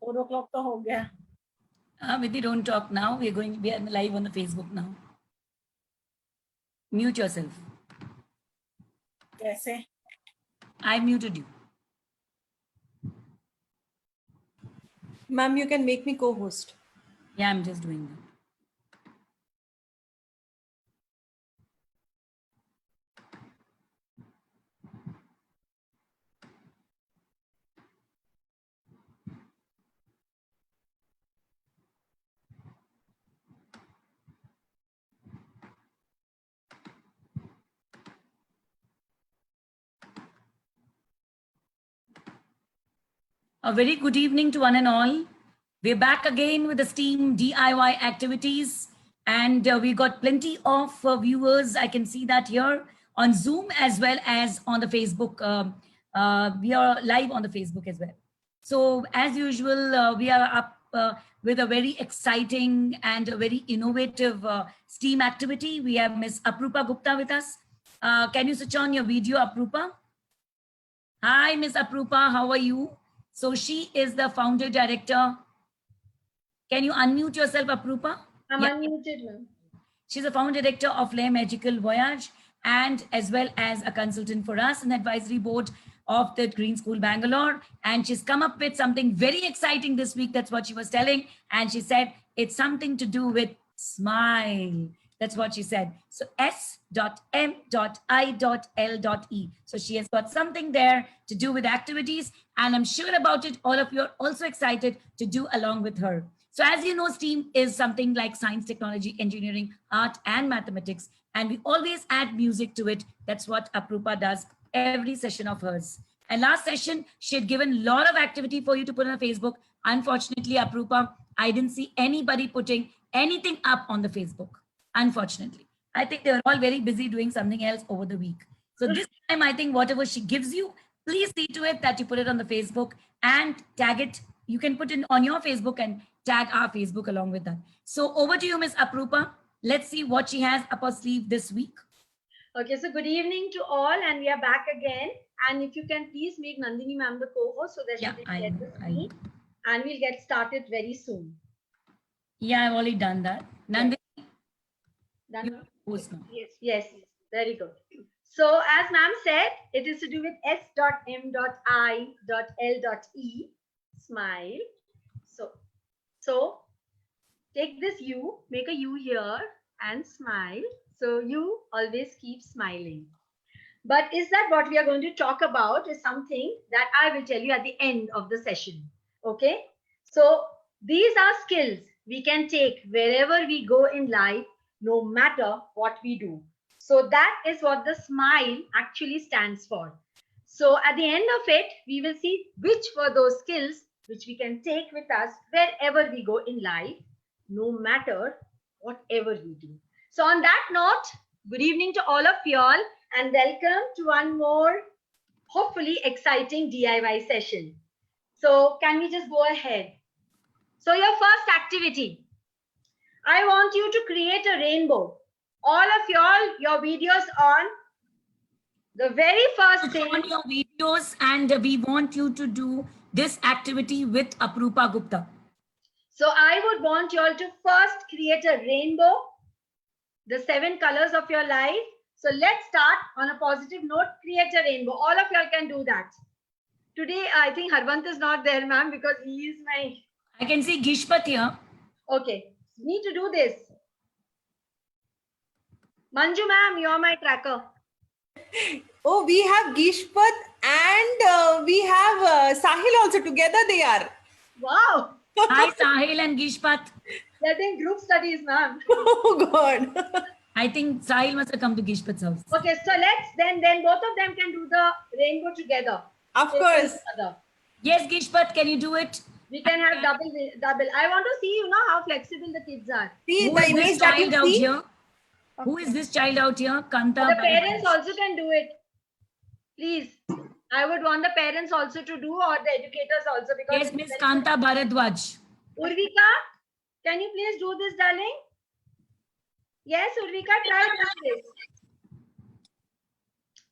4 o'clock तो हो गया. Vidhi, don't talk now. We are live on the Facebook now. Mute yourself. कैसे? I muted you. Ma'am, you can make me co-host. Yeah, I'm just doing that. A very good evening to one and all. We're back again with the STEAM DIY activities, and we got plenty of viewers. I can see that here on Zoom as well as on the Facebook. We are live on the Facebook as well. So, as usual, we are up with a very exciting and a very innovative STEAM activity. We have Miss Aprupa Gupta with us. Can you switch on your video, Aprupa? Hi, Miss Aprupa. How are you? So she is the founder director. Can you unmute yourself, Aprupa? I'm unmuted, ma'am. She's a founder director of Le Magical Voyage and as well as a consultant for us in the advisory board of the Green School Bangalore. And she's come up with something very exciting this week. That's what she was telling. And she said, it's something to do with smile. That's what she said. So S.M.I.L.E. So she has got something there to do with activities. And I'm sure about it, all of you are also excited to do along with her. So as you know, STEAM is something like science, technology, engineering, art, and mathematics. And we always add music to it. That's what Aprupa does every session of hers. And last session, she had given a lot of activity for you to put on Facebook. Unfortunately, Aprupa, I didn't see anybody putting anything up on the Facebook. Unfortunately, I think they were all very busy doing something else over the week. So this time, I think whatever she gives you, please see to it that you put it on the Facebook and tag it. You can put it on your Facebook and tag our Facebook along with that. So over to you, Miss Aprupa. Let's see what she has up her sleeve this week. Okay, so good evening to all, and we are back again. And if you can please make Nandini ma'am the co-host so that she can get the screen, and we'll get started very soon. Yeah, I've already done that. Nandini, done? Host now. Yes, very good. So as ma'am said, it is to do with S.M.I.L.E. smile. So take this U, make a U here and smile. So you always keep smiling. But is that what we are going to talk about is something that I will tell you at the end of the session. Okay. So these are skills we can take wherever we go in life, no matter what we do. So that is what the smile actually stands for. So at the end of it, we will see which were those skills which we can take with us wherever we go in life, no matter whatever we do. So on that note, good evening to all of y'all and welcome to one more hopefully exciting DIY session. So can we just go ahead? So your first activity, I want you to create a rainbow. All of y'all, your videos on. The very first thing. On your videos, and we want you to do this activity with Aprupa Gupta. So I would want you all to first create a rainbow, the 7 colors of your life. So let's start on a positive note, create a rainbow. All of y'all can do that. Today, I think Harvant is not there, ma'am, because he is my... I can see Gishpat here. Okay, need to do this. Manju ma'am, you're my tracker. Oh, we have Gishpat and we have Sahil also. Together they are. Wow. Hi, Sahil and Gishpat. They're doing group studies, ma'am. Oh, God. I think Sahil must have come to Gishpat's house. Okay, so let's then both of them can do the rainbow together. Of course. Yes, Gishpat, can you do it? We can have double. I want to see, how flexible the kids are. See, Who is this child out here? Who is this child out here? Kanta. The parents also can do it. Please. I would want the parents also to do, or the educators also. Because yes, Miss Kanta Bharadwaj. Urvika, can you please do this, darling? Yes, Urvika, try this.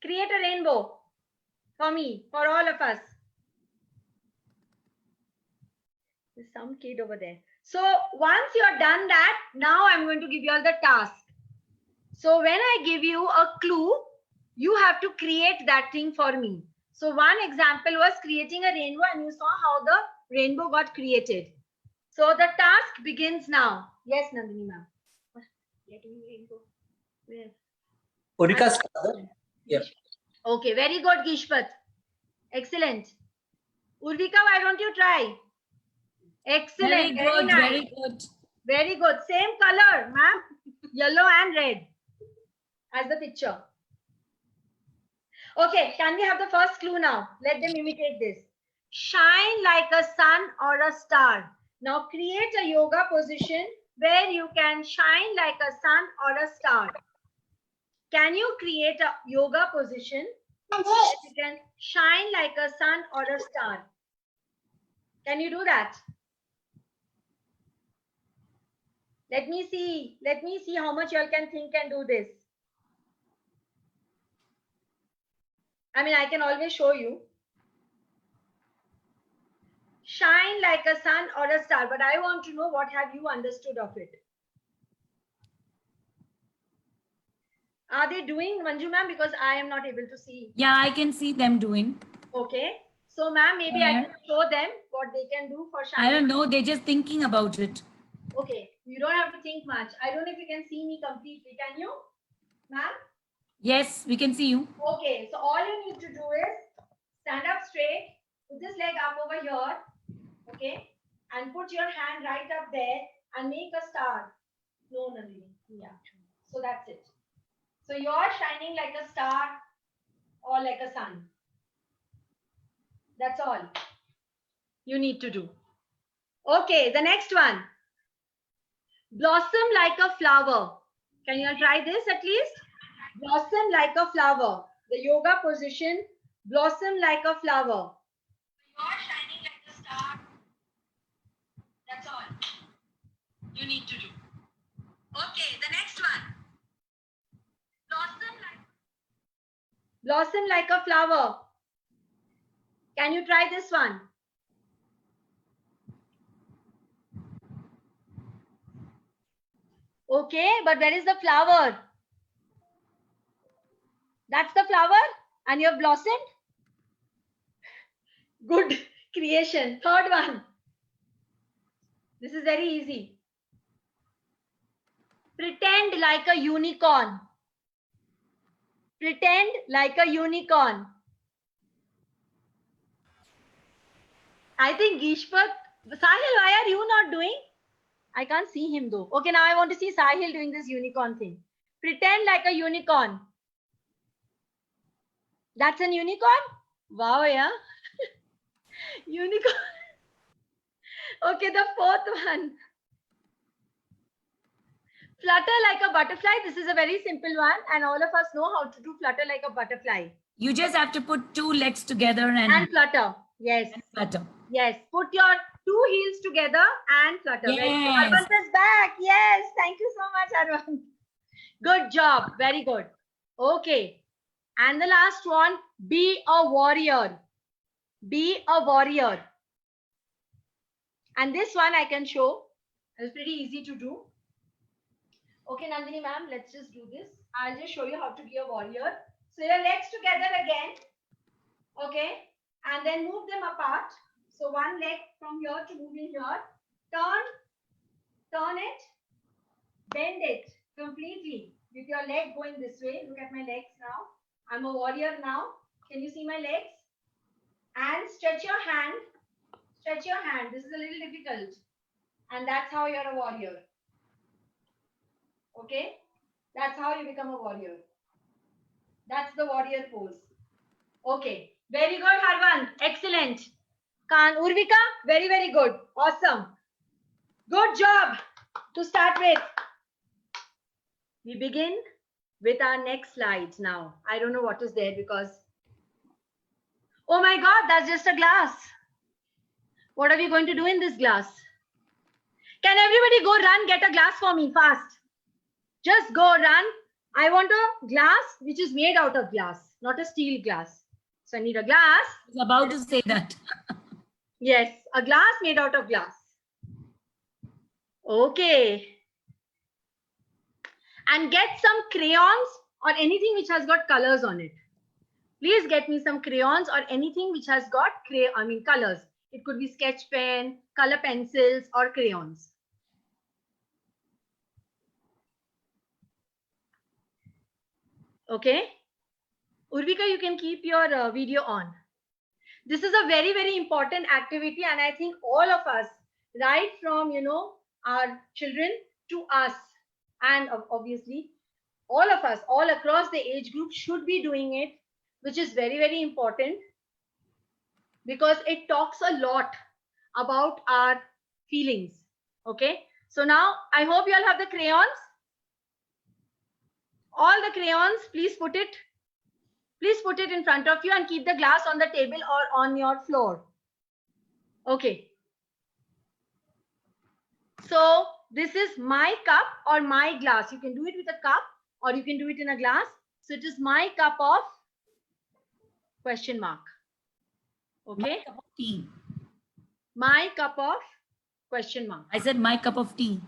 Create a rainbow for me, for all of us. There's some kid over there. So once you're done that, now I'm going to give you all the task. So when I give you a clue, you have to create that thing for me. So one example was creating a rainbow, and you saw how the rainbow got created. So the task begins now. Yes, Nandini ma'am. You're doing rainbow. Where? Urvika's father. Yeah. Okay, very good, Gishpat. Excellent. Urvika, why don't you try? Excellent. Very good, nice. very good. Very good. Same color, ma'am. Yellow and red as the picture. Okay, can we have the first clue now? Let them imitate this. Shine like a sun or a star. Now create a yoga position where you can shine like a sun or a star. Can you create a yoga position where you can shine like a sun or a star? Can you do that? Let me see how much you all can think and do this. I mean, I can always show you. Shine like a sun or a star, but I want to know what have you understood of it. Are they doing, Manju ma'am? Because I am not able to see. Yeah, I can see them doing. Okay. So ma'am, maybe I can show them what they can do for shining. I don't know. They're just thinking about it. Okay. You don't have to think much. I don't know if you can see me completely. Can you, ma'am? Yes, we can see you. Okay. So all you need to do is stand up straight, put this leg up over here, okay, and put your hand right up there and make a star. No, Nandini. Yeah. So that's it. So you're shining like a star or like a sun. That's all you need to do. Okay, the next one. Blossom like a flower. Can you try this at least? Blossom like a flower. The yoga position. Blossom like a flower. You're shining like a star. That's all you need to do. Okay, the next one. Blossom like a flower. Can you try this one? Okay, but where is the flower? That's the flower and you have blossomed? Good creation. Third one. This is very easy. Pretend like a unicorn. Pretend like a unicorn. I think Gishpat, Sahil, why are you not doing? I can't see him though. Okay, now I want to see Sahil doing this unicorn thing. Pretend like a unicorn. That's an unicorn? Wow, yeah. Unicorn. Okay, the fourth one. Flutter like a butterfly. This is a very simple one and all of us know how to do flutter like a butterfly. You just have to put two legs together and flutter. Yes. and flutter. Yes. Put your two heels together and flutter. Yes. Arvan is back. Yes. Thank you so much, Arvan. Good job. Very good. Okay. And the last one, be a warrior. Be a warrior. And this one I can show. It's pretty easy to do. Okay, Nandini ma'am, let's just do this. I'll just show you how to be a warrior. So your legs together again. Okay. And then move them apart. So one leg from here to move in here. Turn it. Bend it completely. With your leg going this way. Look at my legs now. I'm a warrior now. Can you see my legs? And stretch your hand. Stretch your hand. This is a little difficult. And that's how you're a warrior. Okay? That's how you become a warrior. That's the warrior pose. Okay. Very good, Harvan. Excellent. Urvika, very, very good. Awesome. Good job. To start with, we begin with our next slide now. I don't know what is there because... Oh my God, that's just a glass. What are we going to do in this glass? Can everybody go run, get a glass for me fast? Just go run. I want a glass which is made out of glass, not a steel glass. So I need a glass. I was about to say that. Yes, a glass made out of glass. Okay. And get some crayons or anything which has got colors on it. Please get me some crayons or anything which has got colors. It could be sketch pen, color pencils, or crayons. Okay. Urvika, you can keep your video on. This is a very, very important activity, and I think all of us, right from our children to us, and obviously all of us, all across the age group, should be doing it, which is very, very important because it talks a lot about our feelings. Okay, so now I hope you all have the crayons. All the crayons, please put it in front of you and keep the glass on the table or on your floor. Okay. So this is my cup or my glass. You can do it with a cup or you can do it in a glass. So it is my cup of question mark. Okay. My cup of tea. My cup of question mark. I said my cup of tea.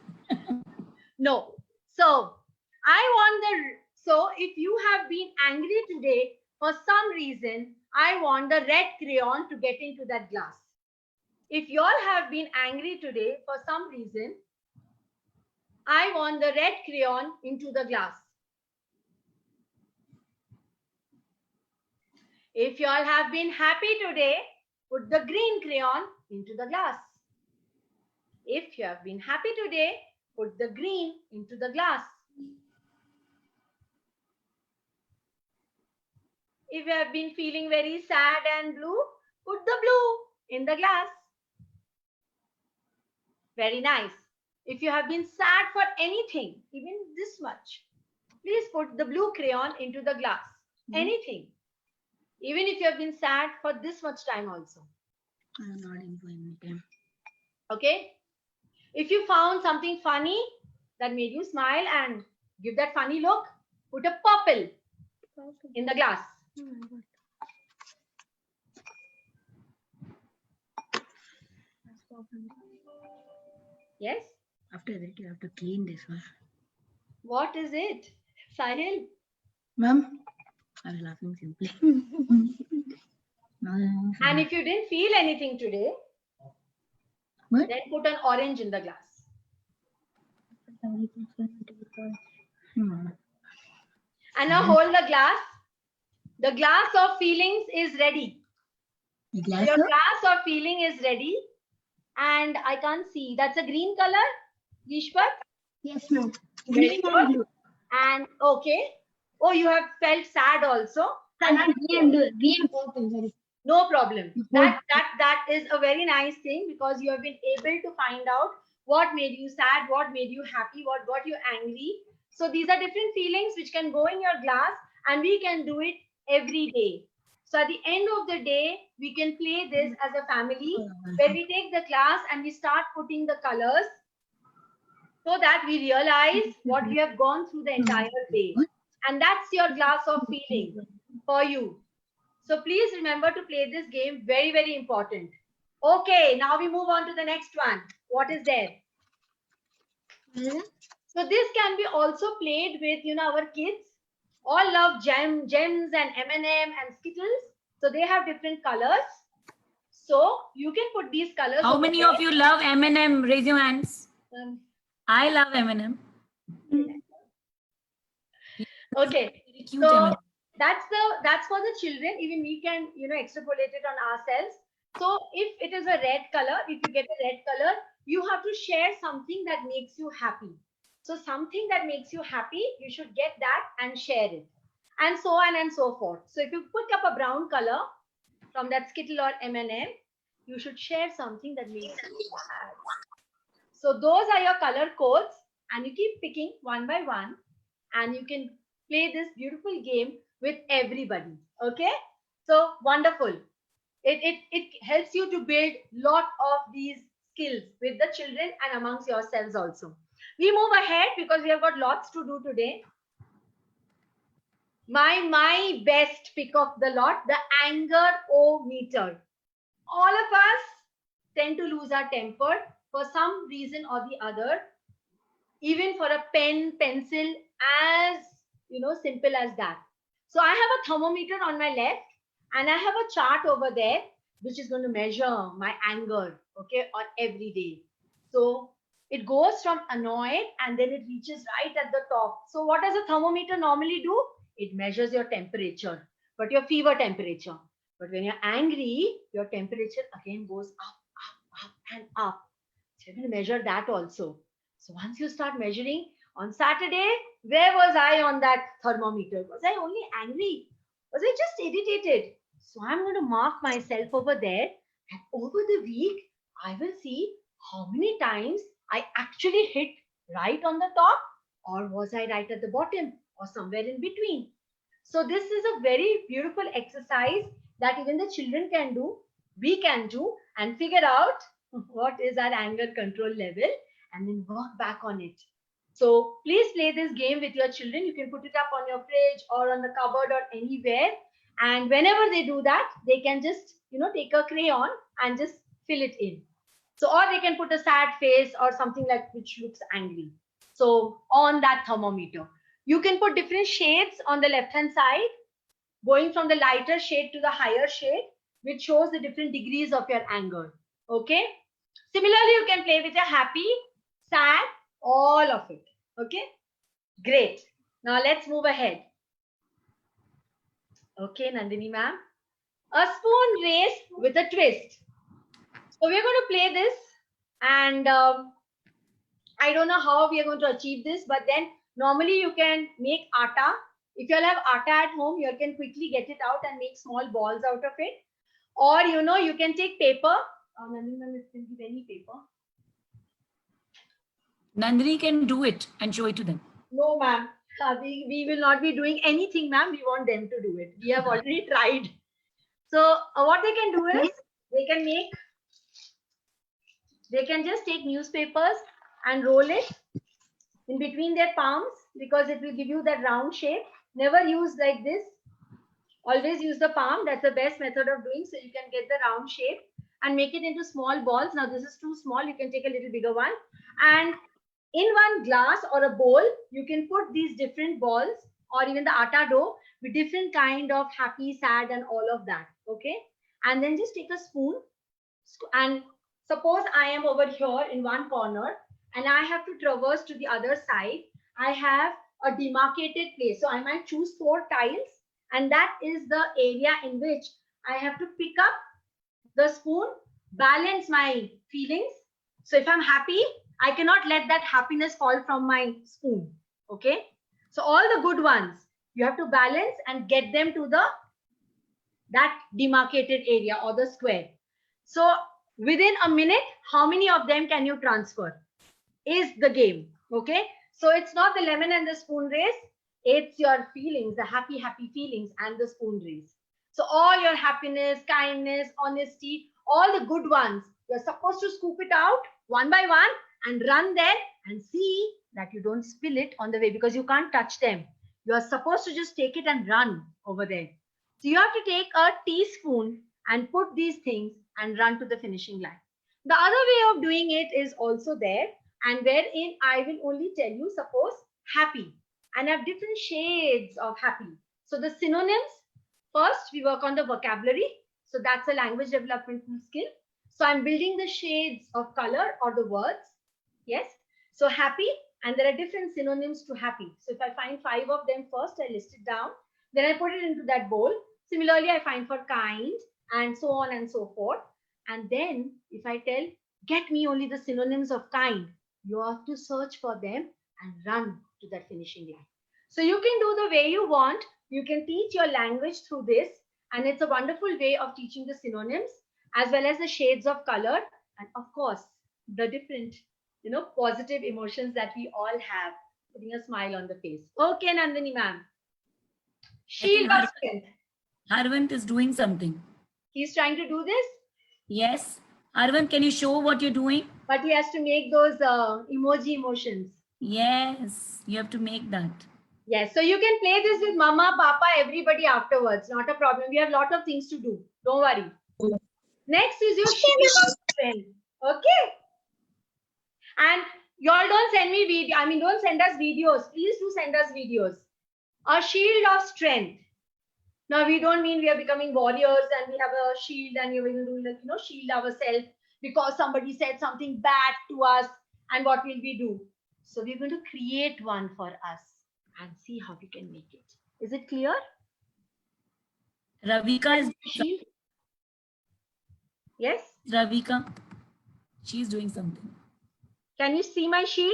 No. So if you have been angry today for some reason, I want the red crayon to get into that glass. If you all have been angry today for some reason, I want the red crayon into the glass. If you all have been happy today, put the green crayon into the glass. If you have been happy today, put the green into the glass. If you have been feeling very sad and blue, put the blue in the glass. Very nice. If you have been sad for anything, even this much, please put the blue crayon into the glass. Anything. Even if you have been sad for this much time also. I'm not enjoying it. Okay. If you found something funny that made you smile and give that funny look, put a purple in the glass. Yes. After that, you have to clean this one. What is it, Sahil? Ma'am, I was laughing simply. And if you didn't feel anything today, What? then put an orange in the glass. And now hold the glass. The glass of feelings is ready. The glass Your of? glass of feeling is ready. And I can't see. That's a green color, Gishpat? Yes, ma'am. Very good. And okay. Oh, you have felt sad also. No problem. That is a very nice thing because you have been able to find out what made you sad, what made you happy, what got you angry. So these are different feelings which can go in your glass and we can do it every day. So at the end of the day, we can play this as a family where we take the glass and we start putting the colors so that we realize what we have gone through the entire day. And that's your glass of feeling for you. So please remember to play this game. Very, very important. Okay, now we move on to the next one. What is there? So this can be also played with, our kids. All love gems and M&M and Skittles. So they have different colors. So you can put these colors. How over many there. of you love M&M? Raise your hands. I love M&M. Okay. Very cute So M&M. that's for the children. Even we can, extrapolate it on ourselves. So if it is a red color, if you get a red color, you have to share something that makes you happy. So something that makes you happy, you should get that and share it. And so on and so forth. So if you pick up a brown color from that Skittle or M&M, you should share something that makes you sad. So those are your color codes and you keep picking one by one and you can play this beautiful game with everybody. Okay? So wonderful. It helps you to build lot of these skills with the children and amongst yourselves also. We move ahead because we have got lots to do today. My best pick of the lot, the anger-o-meter. All of us tend to lose our temper for some reason or the other, even for a pen, pencil, as simple as that. So I have a thermometer on my left, and I have a chart over there, which is going to measure my anger, okay, on every day. So it goes from annoyed and then it reaches right at the top. So what does a thermometer normally do? It measures your temperature, but your fever temperature. But when you're angry, your temperature again goes up, and up. So you're going to measure that also. So once you start measuring, on Saturday, where was I on that thermometer? Was I only angry? Was I just irritated? So I'm going to mark myself over there, and over the week, I will see how many times I actually hit right on the top, or was I right at the bottom, or somewhere in between. So this is a very beautiful exercise that even the children can do, we can do, and figure out what is our anger control level, and then work back on it. So please play this game with your children. You can put it up on your fridge or on the cupboard or anywhere. And whenever they do that, they can just, take a crayon and just fill it in. So, or they can put a sad face or something like which looks angry. So on that thermometer, you can put different shades on the left-hand side, going from the lighter shade to the higher shade, which shows the different degrees of your anger. Okay. Similarly, you can play with your happy, sad, all of it. Okay. Great. Now let's move ahead. Okay, Nandini ma'am. A spoon race with a twist. So we're going to play this, and I don't know how we are going to achieve this, but then normally you can make atta. If you all have atta at home, you can quickly get it out and make small balls out of it. Or, you can take paper. Nandini ma'am, it can give any paper. Nandini can do it and show it to them. No, ma'am. We will not be doing anything, ma'am. We want them to do it. We have already tried. So what they can do is they can just take newspapers and roll it in between their palms, because it will give you that round shape. Never use like this. Always use the palm. That's the best method of doing. So you can get the round shape and make it into small balls. Now this is too small. You can take a little bigger one. And in one glass or a bowl, you can put these different balls or even the atta dough with different kind of happy, sad, and all of that. Okay. And then just take a spoon, and suppose I am over here in one corner and I have to traverse to the other side. I have a demarcated place. So I might choose 4 tiles, and that is the area in which I have to pick up the spoon, balance my feelings. So if I'm happy, I cannot let that happiness fall from my spoon. Okay. So all the good ones, you have to balance and get them to that demarcated area or the square. So within a minute, how many of them can you transfer is the game. Okay. So it's not the lemon and the spoon race. It's your feelings, the happy, happy feelings and the spoon race. So all your happiness, kindness, honesty, all the good ones, you're supposed to scoop it out one by one and run there and see that you don't spill it on the way, because you can't touch them. You are supposed to just take it and run over there. So you have to take a teaspoon and put these things and run to the finishing line. The other way of doing it is also there, and wherein I will only tell you, suppose happy, and I have different shades of happy. So the synonyms, first we work on the vocabulary. So that's a language development skill. So I'm building the shades of color or the words. Yes. So happy, and there are different synonyms to happy. So if I find 5 of them first, I list it down. Then I put it into that bowl. Similarly, I find for kind and so on and so forth. And then if I tell, get me only the synonyms of kind, you have to search for them and run to that finishing line. So you can do the way you want. You can teach your language through this. And it's a wonderful way of teaching the synonyms as well as the shades of color. And of course, the different, positive emotions that we all have, putting a smile on the face. Okay, Nandini ma'am. Shield of strength. Harvant is doing something. He's trying to do this? Yes. Harvant, can you show what you're doing? But he has to make those emoji emotions. Yes, you have to make that. Yes, so you can play this with mama, papa, everybody afterwards. Not a problem. We have a lot of things to do. Don't worry. Next is your shield of strength. Okay. send me video. I mean, don't send us videos. Please do send us videos. A shield of strength. Now, we don't mean we are becoming warriors and we have a shield and we will do, like, you know, shield ourselves because somebody said something bad to us. And what will we do? So we're going to create one for us and see how we can make it. Is it clear? Ravika is Shield? Yes? Ravika. She's doing something. Can you see my shield?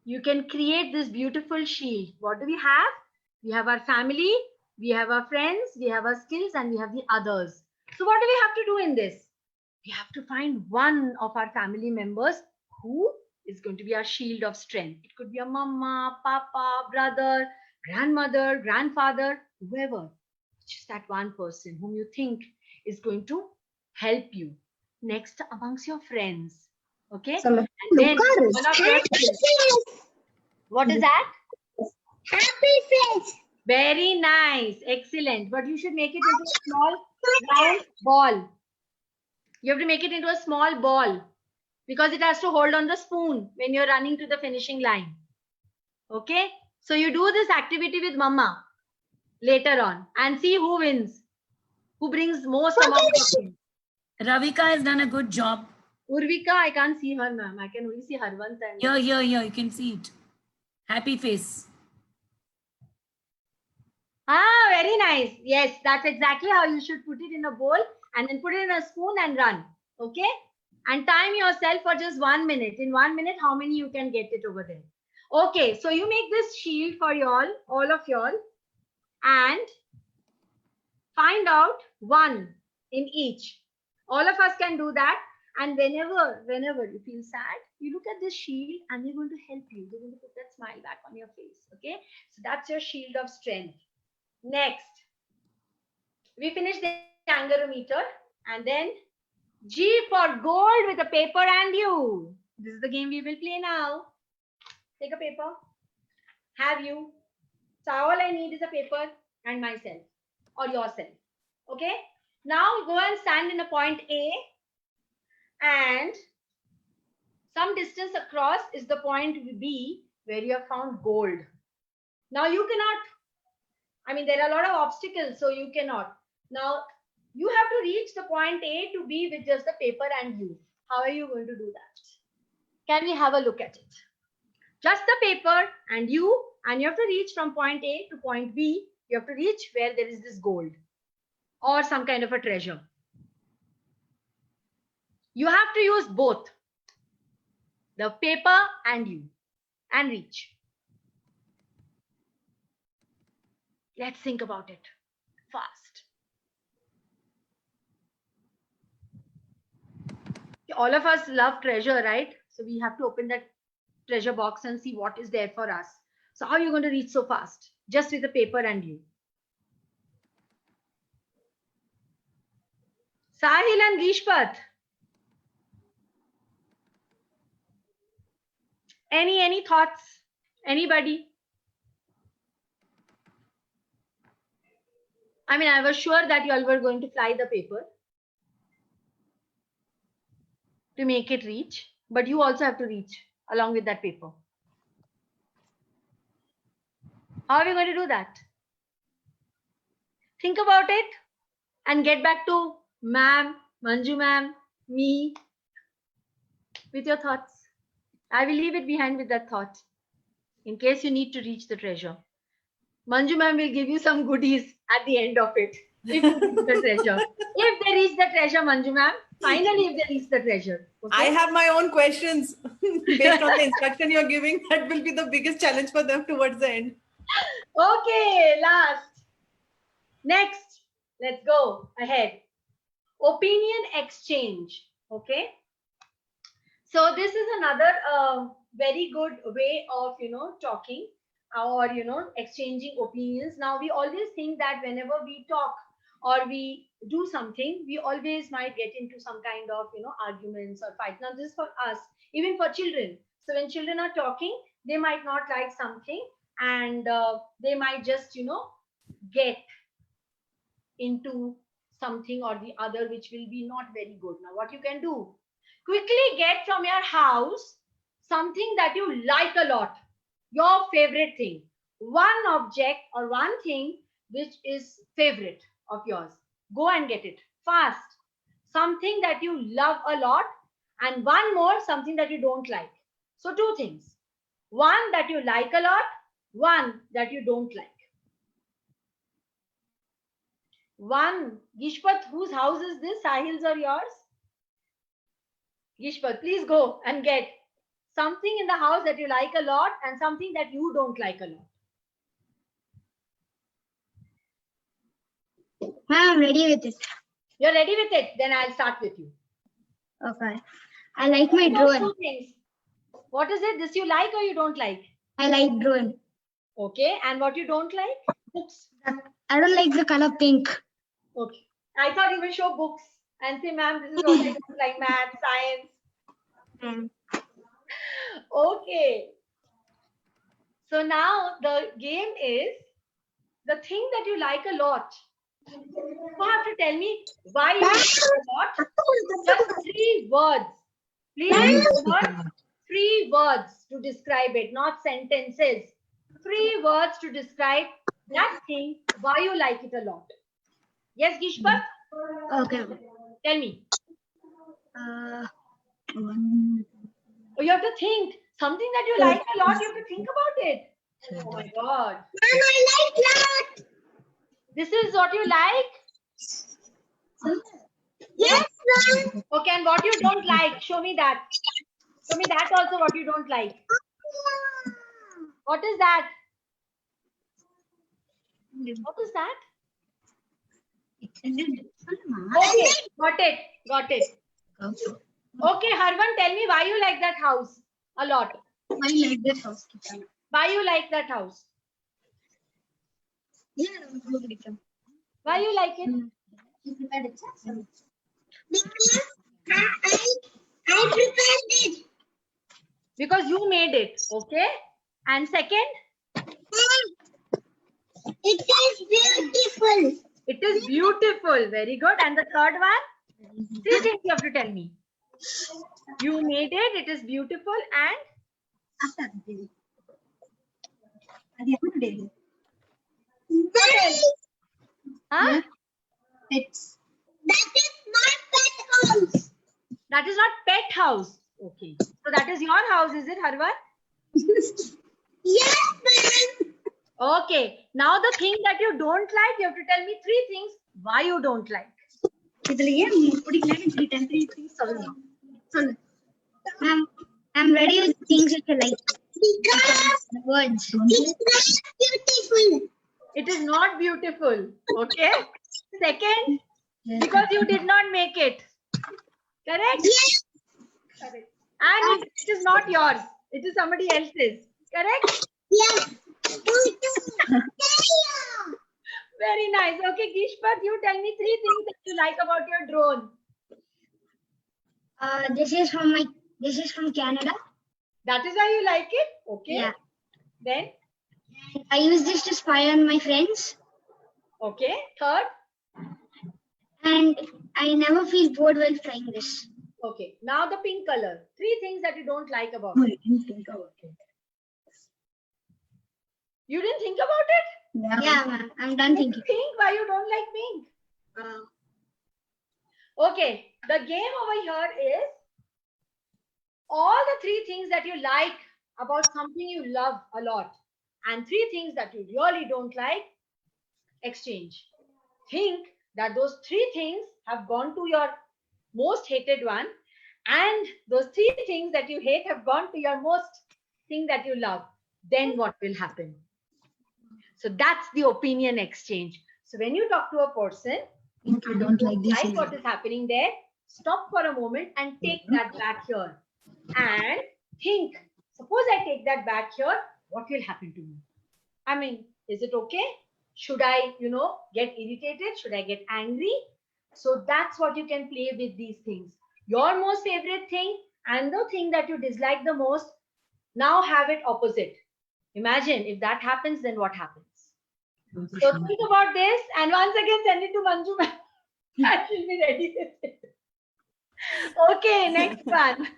You can create this beautiful shield. What do we have? We have our family, we have our friends, we have our skills, and we have the others. So what do we have to do in this? We have to find one of our family members who is going to be our shield of strength. It could be a mama, papa, brother, grandmother, grandfather, whoever. Just that one person whom you think is going to help you. Next, amongst your friends. Okay? So, And then one of your skills. What is that? Happy face. Very nice. Excellent. But you should make it into a small round ball. You have to make it into a small ball because it has to hold on the spoon when you're running to the finishing line. Okay? So you do this activity with mama later on and see who wins, who brings most amount of things. Ravika has done a good job. Urvika, I can't see her, ma'am. I can only see Harvant and Here, you can see it. Happy face. Ah, very nice. Yes, that's exactly how you should put it in a bowl and then put it in a spoon and run. Okay? And time yourself for just 1 minute. In 1 minute, how many you can get it over there? Okay, so you make this shield for y'all, all of y'all, and find out one in each. All of us can do that. And whenever you feel sad, you look at this shield and they're going to help you. They're going to put that smile back on your face. Okay? So that's your shield of strength. Next, we finish the angerometer and then G for gold with a paper and you. This is the game we will play now. Take a paper. Have you. So all I need is a paper and myself or yourself. Okay. Now go and stand in a point A and some distance across is the point B where you have found gold. Now you cannot, I mean, there are a lot of obstacles, so you cannot. Now, you have to reach the point A to B with just the paper and you. How are you going to do that? Can we have a look at it? Just the paper and you have to reach from point A to point B. You have to reach where there is this gold or some kind of a treasure. You have to use both the paper and you and reach. Let's think about it fast. All of us love treasure, right? So we have to open that treasure box and see what is there for us. So how are you going to reach so fast? Just with the paper and you. Sahil and Gishpat. Any thoughts? Anybody? I mean, I was sure that you all were going to fly the paper to make it reach, but you also have to reach along with that paper. How are we going to do that? Think about it and get back to ma'am, Manju ma'am, me with your thoughts. I will leave it behind with that thought in case you need to reach the treasure. Manju ma'am will give you some goodies at the end of it. If you reach the treasure. If they reach the treasure, Manju ma'am, finally if they reach the treasure. Okay? I have my own questions based on the instruction you're giving. That will be the biggest challenge for them towards the end. Okay, last. Next, let's go ahead. Opinion exchange. Okay. So this is another very good way of, talking or, exchanging opinions. Now, we always think that whenever we talk or we do something, we always might get into some kind of, arguments or fight. Now, this is for us, even for children. So when children are talking, they might not like something and they might just, get into something or the other, which will be not very good. Now, what you can do? Quickly get from your house something that you like a lot, your favorite thing. One object or one thing which is favorite of yours. Go and get it fast. Something that you love a lot, and one more, something that you don't like. So two things. One that you like a lot, one that you don't like. One. Gishpat, whose house is this? Sahil's or yours? Gishpat, please go and get something in the house that you like a lot and something that you don't like a lot. I'm ready with it. You're ready with it? Then I'll start with you. Okay. I like my Those drone. two things. What is it? This you like or you don't like? I like drone. Okay. And what you don't like? Books. I don't like the color pink. Okay. I thought you will show books and say, ma'am, this is what I don't like, math, science. Okay. So now the game is the thing that you like a lot. You have to tell me why you like it a lot. Just 3 words. Please remember 3 words to describe it, not sentences. 3 words to describe that thing, why you like it a lot. Yes, Gishpat? Okay. Tell me. One. Oh, you have to think. Something that you like a lot, you have to think about it. Oh my God. Mom, I like lot. This is what you like? Yes, ma'am. Okay, and what you don't like? Show me that. Show me that also what you don't like. What is that? What is that? Okay, got it. Got it. Okay, Harvan, tell me why you like that house a lot. I like that house. Why you like that house? Yeah, Why you like it? because I prepared it. Because you made it. Okay. And second, It is beautiful. it is beautiful. Very good. And the third one? 3 things you have to tell me. You made it. It is beautiful. And huh? It's that is my pet house. That is not pet house. Okay. So that is your house, is it, Harvan? Yes, ma'am. Okay. Now the thing that you don't like, you have to tell me 3 things why you don't like. Ma'am, I'm ready with things that you like. Because words. It's not beautiful. It is not beautiful. Okay. Second, because you did not make it. Correct? Yes. Correct. And it is not yours. It is somebody else's. Correct? Yes. Very nice. Okay, Gishpat, you tell me 3 things that you like about your drone. This is from Canada. That is why you like it? Okay. Yeah. Then? I use this to spy on my friends, Okay. Third? and I never feel bored while flying this. Okay. Now the pink color. 3 things that you don't like about it. You didn't think about it? Yeah, ma'am. I'm done thinking. Think why you don't like pink. Okay. The game over here is all the 3 things that you like about something you love a lot, and 3 things that you really don't like. Exchange. Think that those 3 things have gone to your most hated one, and those 3 things that you hate have gone to your most thing that you love. Then what will happen? So that's the opinion exchange. So when you talk to a person, I don't like this. like what is happening there, stop for a moment and take that back here and think. Suppose I take that back here, what will happen to me? I mean, is it okay? Should I, get irritated? Should I get angry? So that's what you can play with these things. Your most favorite thing and the thing that you dislike the most, now have it opposite. Imagine if that happens, then what happens? So think about this and once again send it to Manju ma'am. I will be ready with it. Okay, next one.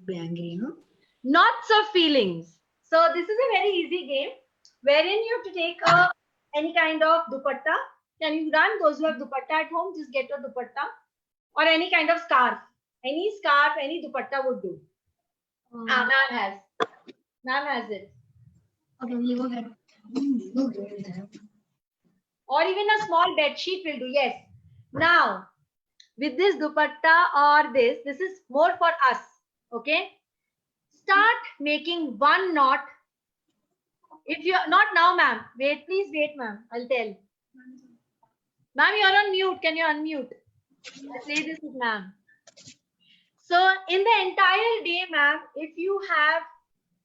Be angry, no? Knots of feelings. So this is a very easy game wherein you have to take any kind of dupatta. Can you run? Those who have dupatta at home, just get your dupatta or any kind of scarf. Any scarf, any dupatta would do. Ma'am has. Ma'am has it. Okay, you go ahead. Or even a small bed sheet will do. Yes. Now, with this dupatta or this is more for us. Okay. Start making one knot. If you're not now, ma'am, wait, please wait, ma'am. I'll tell. Ma'am, you're on mute. Can you unmute? I'll play this with ma'am. So, in the entire day, ma'am, if you have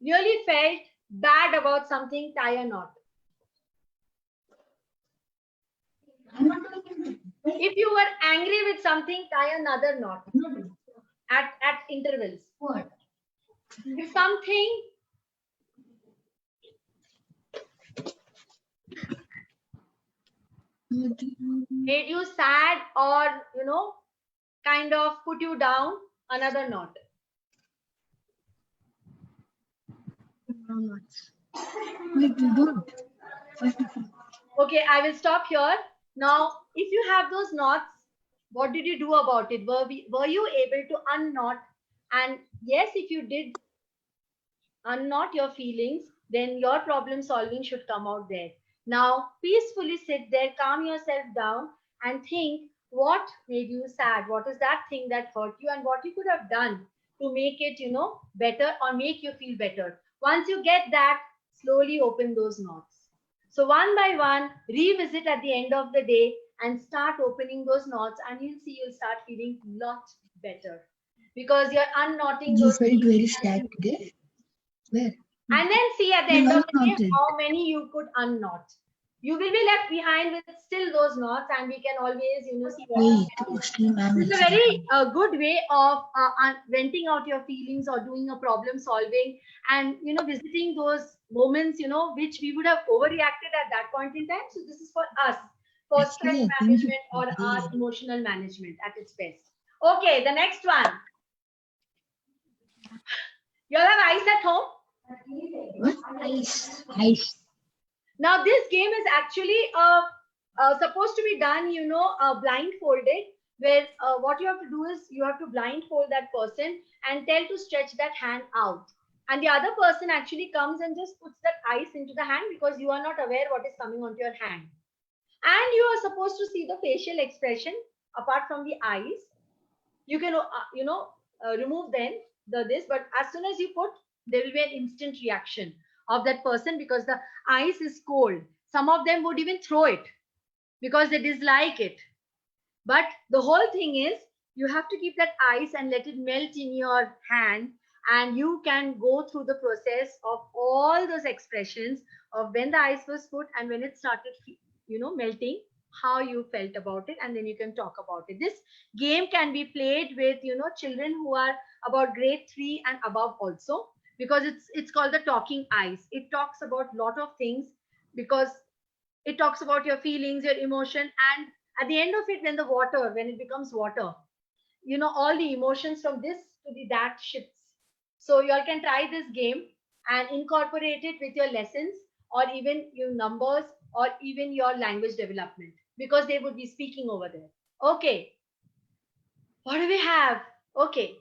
really felt bad about something, tie a knot. If you were angry with something, tie another knot at intervals. What? If something made you sad or, kind of put you down, another knot. Wait, you don't. Okay, I will stop here. Now, if you have those knots, what did you do about it? Were you able to unknot? And yes, if you did unknot your feelings, then your problem solving should come out there. Now, peacefully sit there, calm yourself down and think what made you sad? What is that thing that hurt you and what you could have done to make it, better or make you feel better. Once you get that, slowly open those knots. So one by one, revisit at the end of the day and start opening those knots and you'll see you'll start feeling a lot better because you're unknotting You those felt things. very sad today? Where? And then see at the You end of the day unknotted. how many you could unknot. You will be left behind with still those knots and we can always, see what Wait, mostly ma'am. this is a very good way of venting out your feelings or doing a problem solving and, visiting those moments, which we would have overreacted at that point in time. So this is for us, for stress Actually, I think management or our emotional management at its best. Okay, the next one. You all have ice at home? What? Ice. Now this game is actually supposed to be done, blindfolded, where what you have to do is you have to blindfold that person and tell to stretch that hand out. And the other person actually comes and just puts that ice into the hand because you are not aware what is coming onto your hand. And you are supposed to see the facial expression apart from the eyes. You can, remove then this, but as soon as you put, there will be an instant reaction of that person because the ice is cold. Some of them would even throw it because they dislike it. But the whole thing is you have to keep that ice and let it melt in your hand and you can go through the process of all those expressions of when the ice was put and when it started, melting, how you felt about it, and then you can talk about it. This game can be played with, children who are about grade 3 and above also. Because it's called the talking ice. It talks about a lot of things because it talks about your feelings, your emotion, and at the end of it, when it becomes water, all the emotions from this to that shifts. So you all can try this game and incorporate it with your lessons or even your numbers or even your language development because they would be speaking over there. Okay. What do we have? Okay.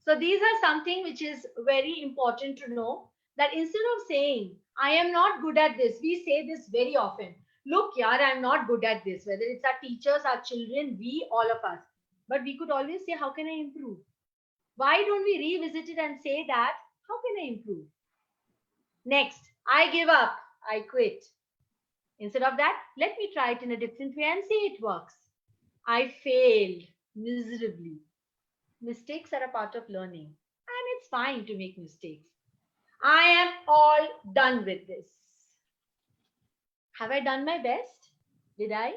So these are something which is very important to know that instead of saying, I am not good at this, we say this very often. Look, yaar, I'm not good at this. Whether it's our teachers, our children, we, all of us. But we could always say, how can I improve? Why don't we revisit it and say that, how can I improve? Next, I give up, I quit. Instead of that, let me try it in a different way and see it works. I failed miserably. Mistakes are a part of learning and it's fine to make mistakes. I am all done with this. Have I done my best? Did I?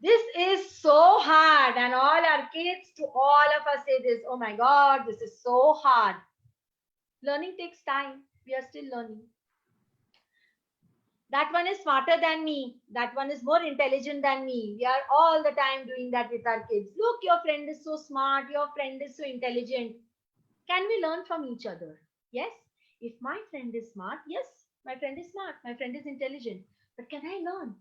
This is so hard and all our kids, to all of us say this, oh my God, this is so hard. Learning takes time. We are still learning. That one is smarter than me. That one is more intelligent than me. We are all the time doing that with our kids. Look, your friend is so smart. Your friend is so intelligent. Can we learn from each other? Yes. If my friend is smart, yes, my friend is smart, my friend is intelligent. But can I learn?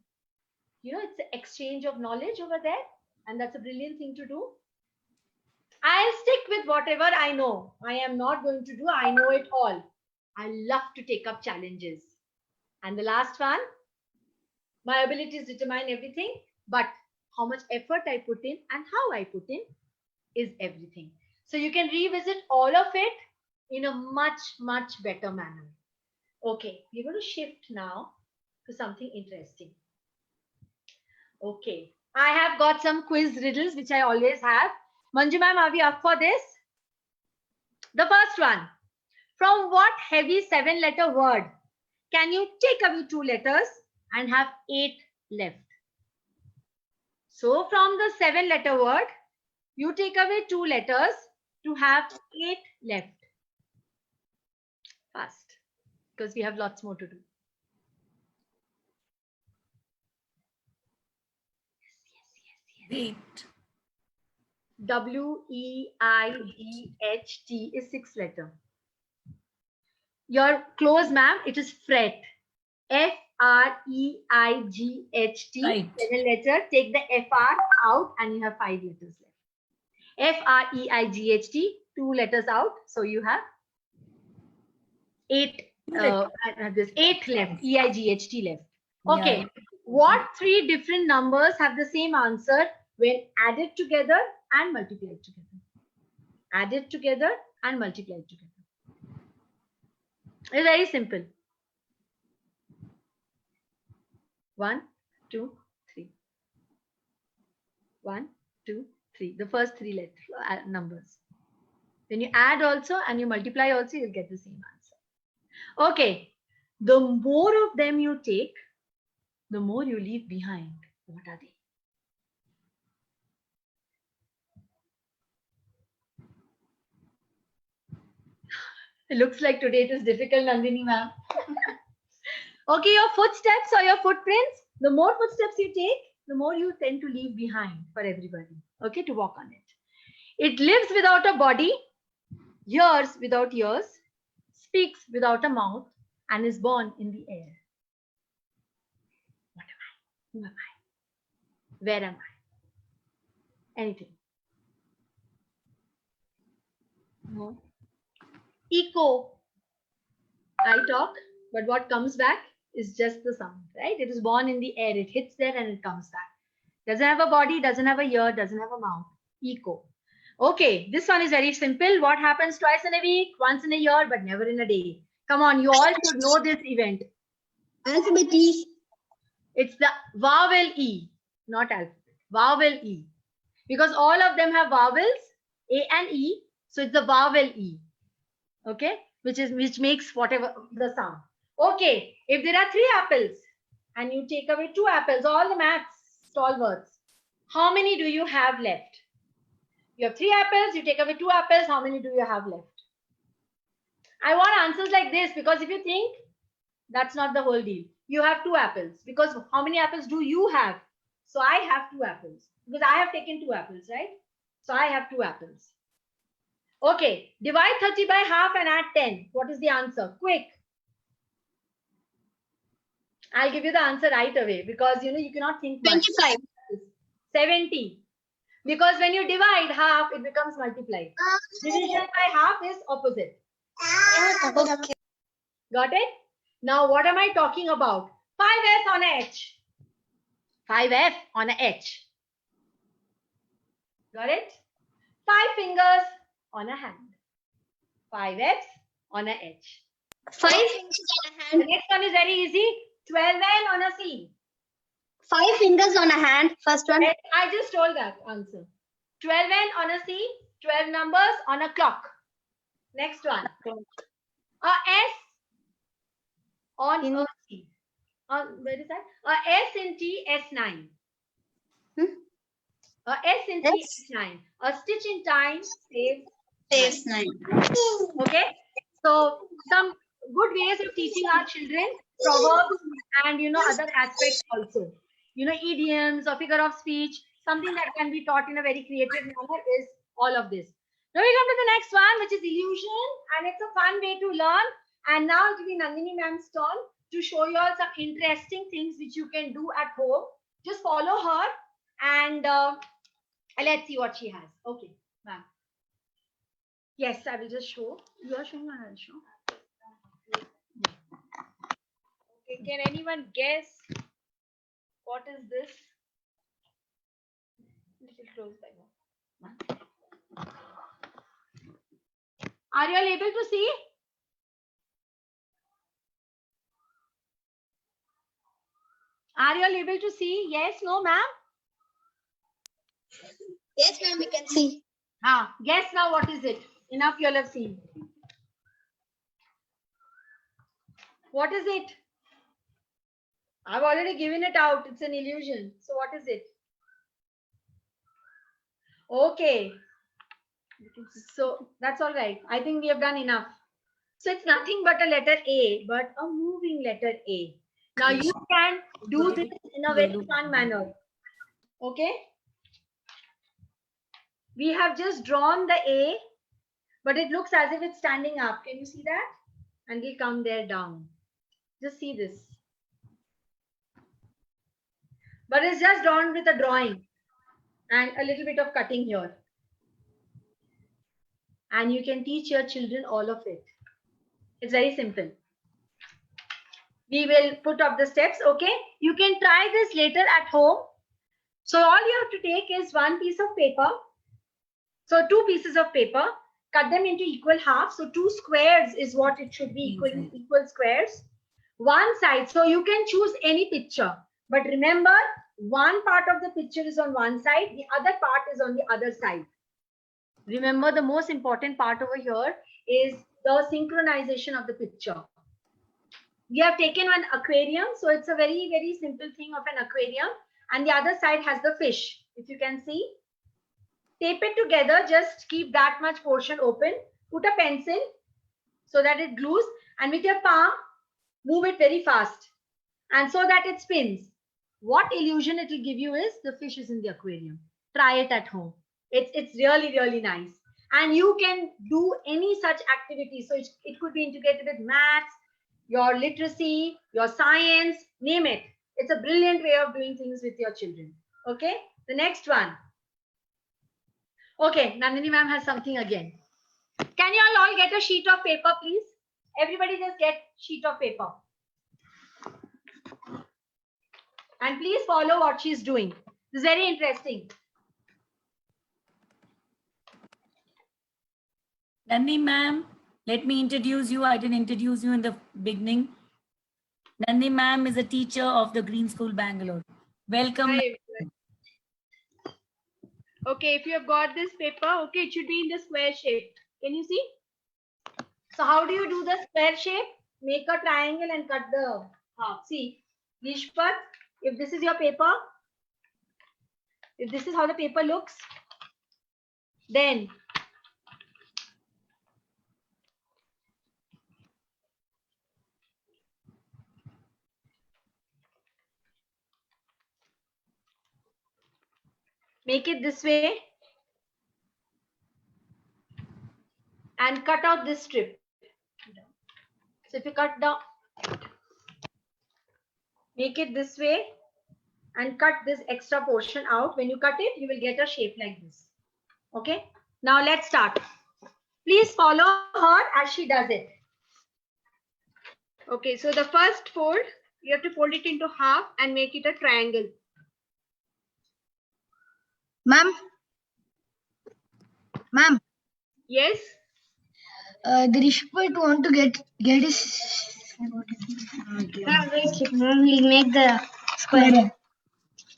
You know, it's an exchange of knowledge over there, and that's a brilliant thing to do. I'll stick with whatever I know. I am not going to do, I know it all. I love to take up challenges. And the last one, my abilities determine everything, but how much effort I put in and how I put in is everything. So you can revisit all of it in a much, much better manner. Okay, we're going to shift now to something interesting. Okay, I have got some quiz riddles, which I always have. Manju ma'am, are we up for this? The first one. From what heavy 7-letter word can you take away 2 letters and have 8 left? So from the 7-letter word, you take away 2 letters to have 8 left. Fast, because we have lots more to do. Wait. W-E-I-G-H-T is 6-letter. You're close, ma'am. It is fret. F-R-E-I-G-H-T. Right. 7-letter. Take the F-R out and you have 5 letters left. F-R-E-I-G-H-T. 2 letters out. So you have 8. There's 8 left. E-I-G-H-T left. Okay. Yeah. What 3 different numbers have the same answer when added together and multiplied together? Added together and multiplied together. It's very simple. 1, 2, 3. 1, 2, 3. The first 3 numbers. When you add also and you multiply also, you'll get the same answer. Okay. The more of them you take, the more you leave behind. What are they? It looks like today it is difficult, Nandini ma'am. Okay, your footsteps or your footprints, the more footsteps you take, the more you tend to leave behind for everybody, okay, to walk on it. It lives without a body, hears without ears, speaks without a mouth, and is born in the air. What am I? Who am I? Where am I? Anything? No. Echo. I talk, but what comes back is just the sound, right? It is born in the air. It hits there and it comes back. Doesn't have a body, doesn't have a ear, doesn't have a mouth. Echo. Okay, this one is very simple. What happens twice in a week, once in a year, but never in a day? Come on, you all should know this event. Alphabet E. It's the vowel E, not alphabet. Vowel E. Because all of them have vowels, A and E. So it's the vowel E. Okay, which makes whatever the sound. Okay, if there are 3 apples and you take away 2 apples, all the maths stalwarts, how many do you have left? You have 3 apples, you take away 2 apples, how many do you have left? I want answers like this, because if you think, that's not the whole deal. You have 2 apples, because how many apples do you have? So I have 2 apples, because I have taken 2 apples, right? So I have 2 apples. Okay, divide 30 by half and add 10. What is the answer? Quick. I'll give you the answer right away, because you cannot think much. 25. 70. Because when you divide half, it becomes multiplied. Division by half is opposite. Okay. Got it? Now what am I talking about? 5F on a H. 5F on a H. Got it? 5 fingers on a hand. 5 F's on a H. 5 fingers on a The hand. next one is very easy. 12 N on a C. 5 fingers on a hand. First one. I just told that answer. 12 N on a C. 12 numbers on a clock. Next one. A S on a C. Where is that? A S in T, S9. A S in T, S. S9. A stitch in time saves. Saves 9. Okay. So some good ways of teaching our children proverbs and other aspects also. Idioms or figure of speech. Something that can be taught in a very creative manner is all of this. Now we come to the next one, which is illusion, and it's a fun way to learn. And now it will be Nandini ma'am's turn to show you all some interesting things which you can do at home. Just follow her and let's see what she has. Okay, ma'am. Yes, I will just show. You are showing, I will show. Okay, can anyone guess what is this? Little close by now. Are you all able to see? Are you all able to see? Yes, no, ma'am? Yes, ma'am, we can see. Guess now what is it? Enough you all have seen. What is it? I've already given it out. It's an illusion. So what is it? Okay. So that's all right. I think we have done enough. So it's nothing but a letter A, but a moving letter A. Now you can do this in a very fun manner. Okay. We have just drawn the A, but it looks as if it's standing up. Can you see that? And we'll come there down. Just see this. But it's just drawn with a drawing and a little bit of cutting here. And you can teach your children all of it. It's very simple. We will put up the steps, okay? You can try this later at home. So all you have to take is one piece of paper. So 2 pieces of paper, cut them into equal halves. So 2 squares is what it should be, equal squares. One side, so you can choose any picture. But remember, one part of the picture is on one side, the other part is on the other side. Remember, the most important part over here is the synchronization of the picture. We have taken one aquarium, so it's a very, very simple thing of an aquarium. And the other side has the fish, if you can see. Tape it together, just keep that much portion open. Put a pencil so that it glues, and with your palm, move it very fast. And so that it spins. What illusion it will give you is the fish is in the aquarium. Try it at home. It's really, really nice. And you can do any such activity. So it could be integrated with maths, your literacy, your science, name it. It's a brilliant way of doing things with your children. Okay, the next one. Okay, Nandini ma'am has something again. Can you all get a sheet of paper, please? Everybody just get sheet of paper. And please follow what she's doing. This is very interesting. Nandini ma'am, let me introduce you. I didn't introduce you in the beginning. Nandini ma'am is a teacher of the Green School, Bangalore. Welcome. Hi, okay, if you have got this paper, okay, it should be in the square shape. Can you see? So how do you do the square shape? Make a triangle and cut the half. See, Gishpat, if this is your paper, if this is how the paper looks, then make it this way and cut out this strip. So if you cut down, make it this way and cut this extra portion out. When you cut it, you will get a shape like this. Okay. Now let's start. Please follow her as she does it. Okay. So the first fold, you have to fold it into half and make it a triangle. Ma'am. Ma'am. Yes. Grishpat want to get his. Ma'am, wait, ma'am, we'll make the square.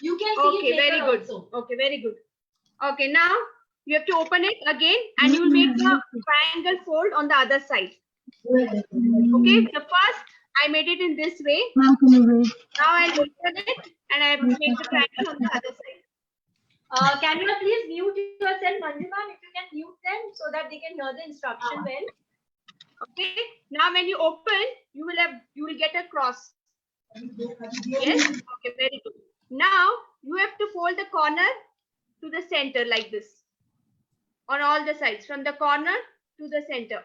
You can see it very good. Also. Okay, very good. Okay, now you have to open it again and you will make the triangle fold on the other side. Okay, the first I made it in this way. Ma'am, can you wait? Now I'll open it and I will make the triangle on the other side. Can you please mute yourself, Manju ma'am, if you can mute them so that they can hear the instruction well. Okay, now when you open, you will get a cross. Yes, okay, very good. Now you have to fold the corner to the center like this. on all the sides, from the corner to the center.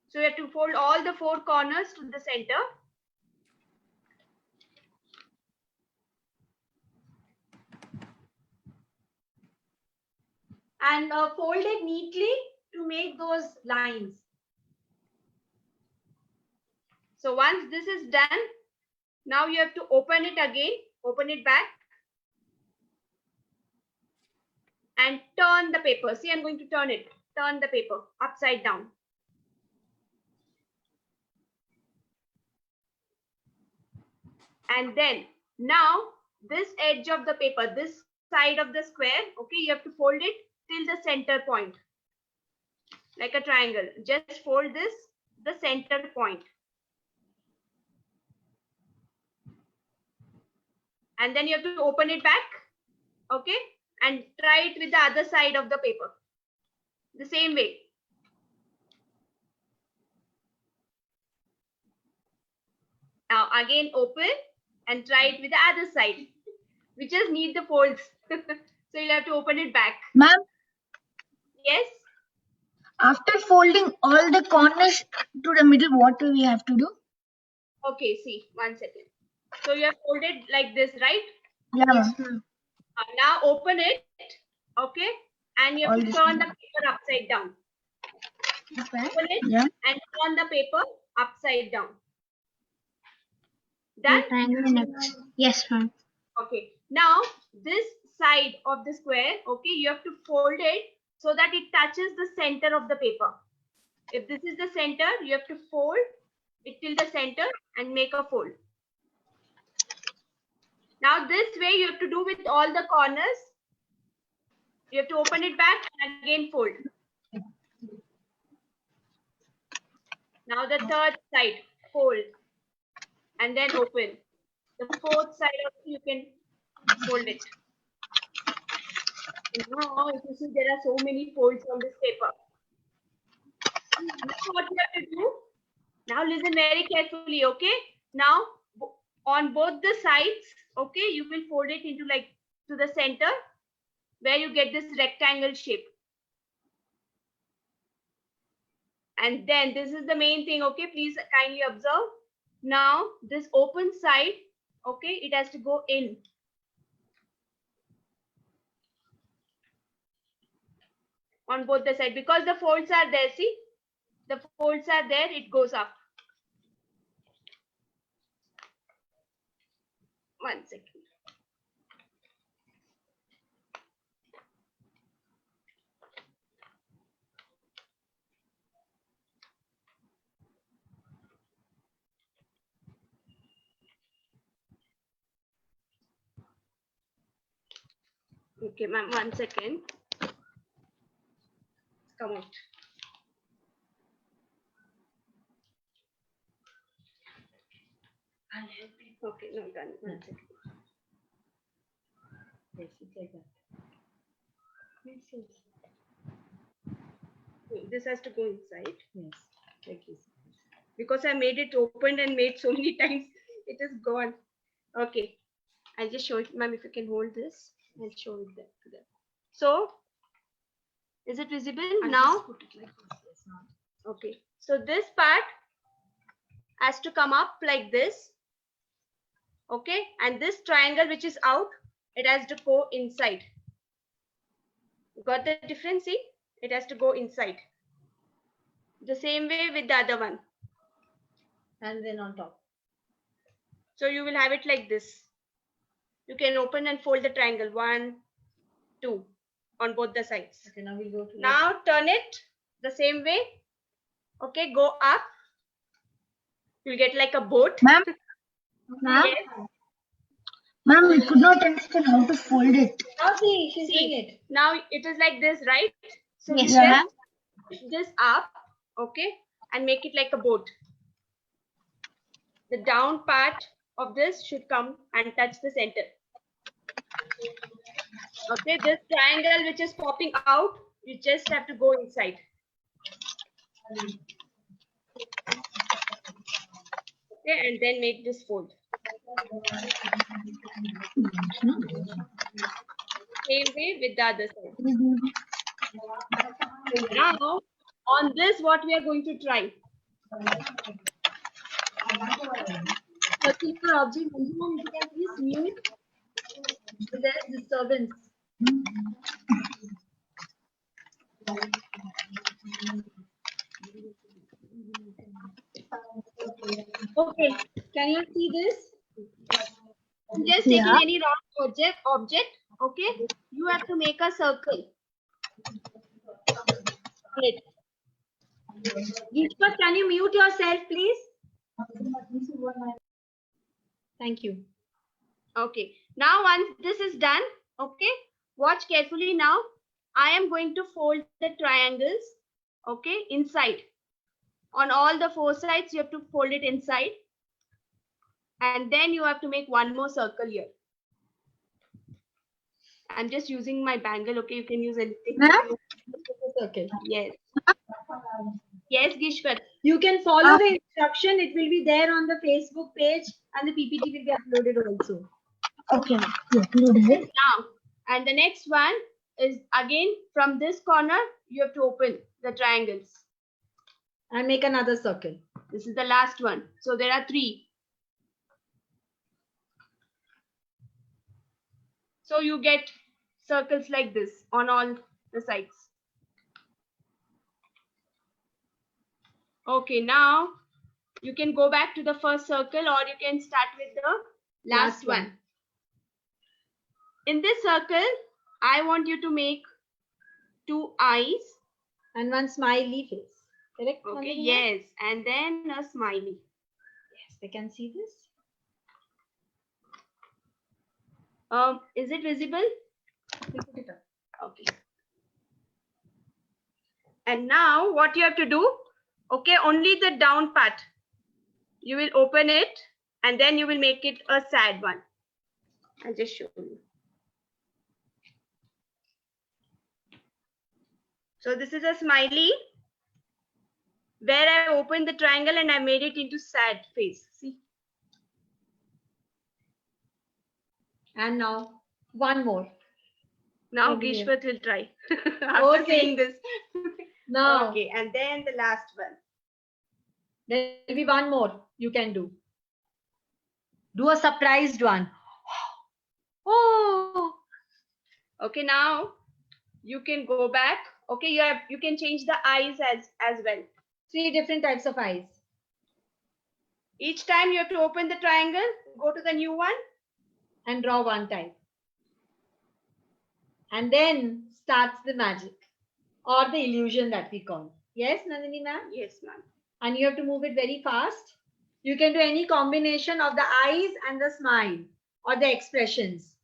So you have to fold all the 4 corners to the center. And fold it neatly to make those lines. So once this is done, now you have to open it again, open it back, and turn the paper. See, I'm going to turn it. Turn the paper upside down. And then now this edge of the paper, this side of the square, okay, you have to fold it till the center point, like a triangle. Just fold this, the center point. And then you have to open it back, okay, and try it with the other side of the paper. The same way. Now again open and try it with the other side. We just need the folds. So you'll have to open it back. Ma'am, Yes. after folding all the corners to the middle, what do we have to do? Okay, see, 1 second. So you have folded like this, right? Yeah, ma'am. Now open it, okay? And you have All to this turn the paper upside down. Open it Yeah. and turn the paper upside down. Done? Triangle next. Yes, ma'am. Okay. Now this side of the square, okay, you have to fold it so that it touches the center of the paper. If this is the center, you have to fold it till the center and make a fold. Now this way you have to do with all the corners. You have to open it back and again fold. Now the third side, fold and then open. The fourth side also you can fold it. Now if you see there are so many folds on this paper. Now what you have to do? Now listen very carefully, okay? Now on both the sides, okay, you will fold it into like to the center where you get this rectangle shape. And then this is the main thing, okay? Please kindly observe. Now this open side, okay, it has to go in. On both the sides because the folds are there, see? The folds are there, it goes up. 1 second. Okay, ma'am, 1 second. Come out. Okay, no, done. 1 second. Yes, it's like that. Yes. This has to go inside. Yes, like this. Because I made it open and made so many times, it is gone. Okay, I'll just show it, ma'am. If you can hold this, I'll show it there to them. So, is it visible now? Put it like this. Okay, so this part has to come up like this. Okay, and this triangle which is out, it has to go inside. Got the difference? See, it has to go inside. The same way with the other one. And then on top. So you will have it like this. You can open and fold the triangle. 1, 2 on both the sides. Okay, now we'll go to Now turn it the same way. Okay, go up. You'll get like a boat. Ma'am, ma'am, Yes. ma'am, we could not understand how to fold it. Now see, she's doing See, it. now it is like this, right? So Yes, you ma'am. just push this up, okay, and make it like a boat. The down part of this should come and touch the center. Okay, this triangle which is popping out, you just have to go inside. Okay, and then make this fold. same way with the other side. Now, on this, what we are going to try? Circular object, if you can please mute. There is disturbance. Okay, can you see this? Just taking any round object, okay? You have to make a circle. Great. Gishpat, can you mute yourself, please? Thank you. Okay. Now, once this is done, okay, watch carefully now. I am going to fold the triangles, okay, inside. On all the 4 sides, you have to fold it inside. And then you have to make one more circle here. I'm just using my bangle, okay? You can use anything. Circle. Yes. Yes, Gishwat. You can follow the instruction. It will be there on the Facebook page and the PPT will be uploaded also. Okay. Now, and the next one is again from this corner, you have to open the triangles. And make another circle. This is the last one. So there are 3. So you get circles like this on all the sides. Okay, now you can go back to the first circle or you can start with the last one. In this circle, I want you to make 2 eyes and 1 smiley face. Correct? Okay, yes. And then a smiley. Yes, they can see this. Is it visible? Put it up. Okay. And now what you have to do, okay, only the down part. You will open it and then you will make it a sad one. I'll just show you. So this is a smiley where I opened the triangle and I made it into sad face. See? And now one more. Now Gishwat will try. After saying this. No. Okay, and then the last one. There will be one more you can do. Do a surprised one. Oh. Okay, now you can go back. Okay, you can change the eyes as well. 3 different types of eyes. Each time you have to open the triangle, go to the new one and draw one type. And then starts the magic or the illusion that we call. Yes, Nandini ma'am? Yes, ma'am. And you have to move it very fast. You can do any combination of the eyes and the smile or the expressions.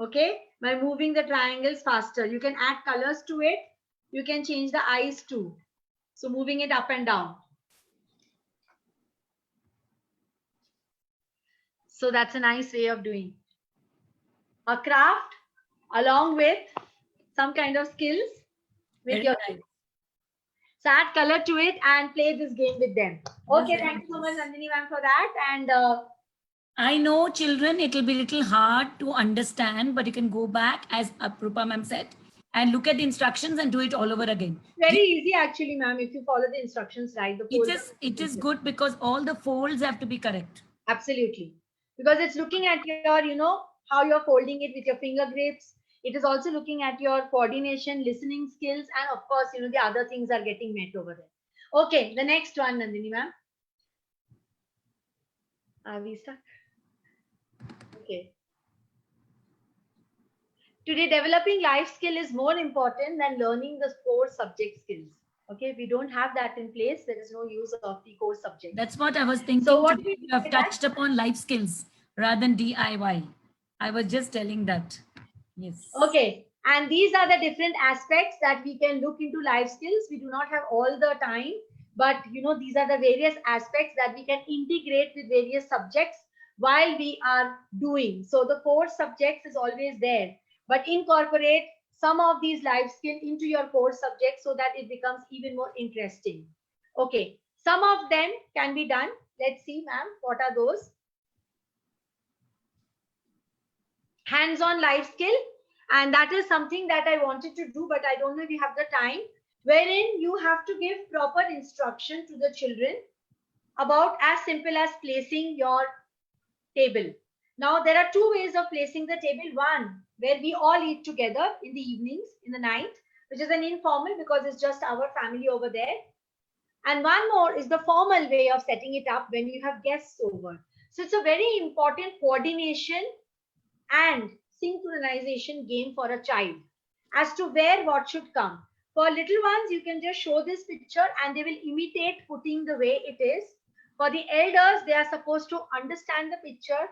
Okay, by moving the triangles faster. You can add colors to it. You can change the eyes too. So moving it up and down. So that's a nice way of doing a craft along with some kind of skills with your kids. So add color to it and play this game with them. Okay, thank you so much, Nandini ma'am, for that. And I know children, it will be a little hard to understand, but you can go back, as Aprupa ma'am said, and look at the instructions and do it all over again. Very easy actually, ma'am, if you follow the instructions right. It is good because all the folds have to be correct. Absolutely. Because it's looking at your, how you're folding it with your finger grips. It is also looking at your coordination, listening skills, and of course, the other things are getting met over there. Okay, the next one, Nandini ma'am. Are we stuck? Okay. Today, developing life skill is more important than learning the core subject skills. Okay, if we don't have that in place, there is no use of the core subject. That's what I was thinking. So what you have touched upon life skills rather than DIY. I was just telling that. Yes. Okay. And these are the different aspects that we can look into life skills. We do not have all the time, but these are the various aspects that we can integrate with various subjects while we are doing. So the core subjects is always there, but incorporate some of these life skills into your core subjects so that it becomes even more interesting. Okay. Some of them can be done. Let's see, ma'am, what are those? Hands-on life skill. And that is something that I wanted to do, but I don't know if you have the time, wherein you have to give proper instruction to the children about as simple as placing your table. Now, there are two ways of placing the table. One, where we all eat together in the evenings, in the night, which is an informal because it's just our family over there. And one more is the formal way of setting it up when you have guests over. So it's a very important coordination and synchronization game for a child as to where what should come. For little ones, you can just show this picture and they will imitate putting the way it is. For the elders, they are supposed to understand the picture,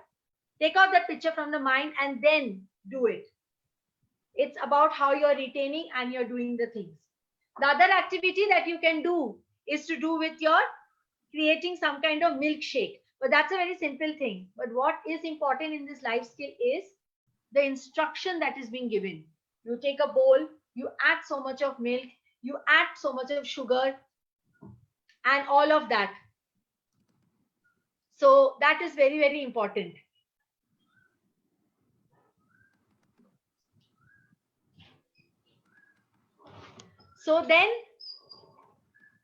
take out that picture from the mind and then do it. It's about how you're retaining and you're doing the things. The other activity that you can do is to do with your creating some kind of milkshake. But that's a very simple thing. But what is important in this life skill is the instruction that is being given. You take a bowl, you add so much of milk, you add so much of sugar and all of that. So that is very, very important. So then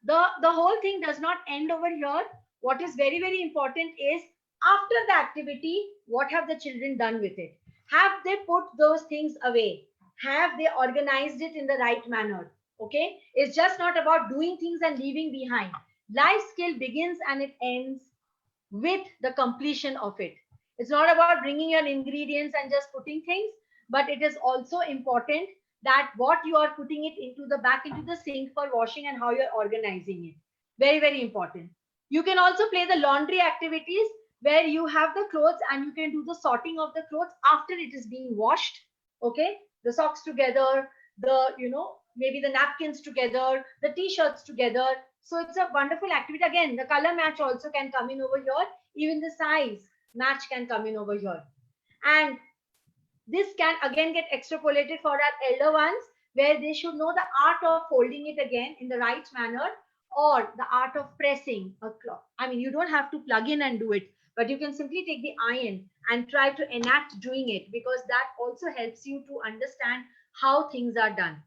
the whole thing does not end over here. What is very, very important is after the activity, what have the children done with it? Have they put those things away? Have they organized it in the right manner? Okay, it's just not about doing things and leaving behind. Life skill begins and it ends with the completion of it. It's not about bringing your ingredients and just putting things, but it is also important that what you are putting it into the back into the sink for washing and how you're organizing it. Very, very important. You can also play the laundry activities where you have the clothes and you can do the sorting of the clothes after it is being washed. Okay, the socks together, the, maybe the napkins together, the t-shirts together. So it's a wonderful activity. Again, the color match also can come in over here. Even the size match can come in over here. And this can again get extrapolated for our elder ones, where they should know the art of folding it again in the right manner, or the art of pressing a cloth. I mean, you don't have to plug in and do it, but you can simply take the iron and try to enact doing it, because that also helps you to understand how things are done.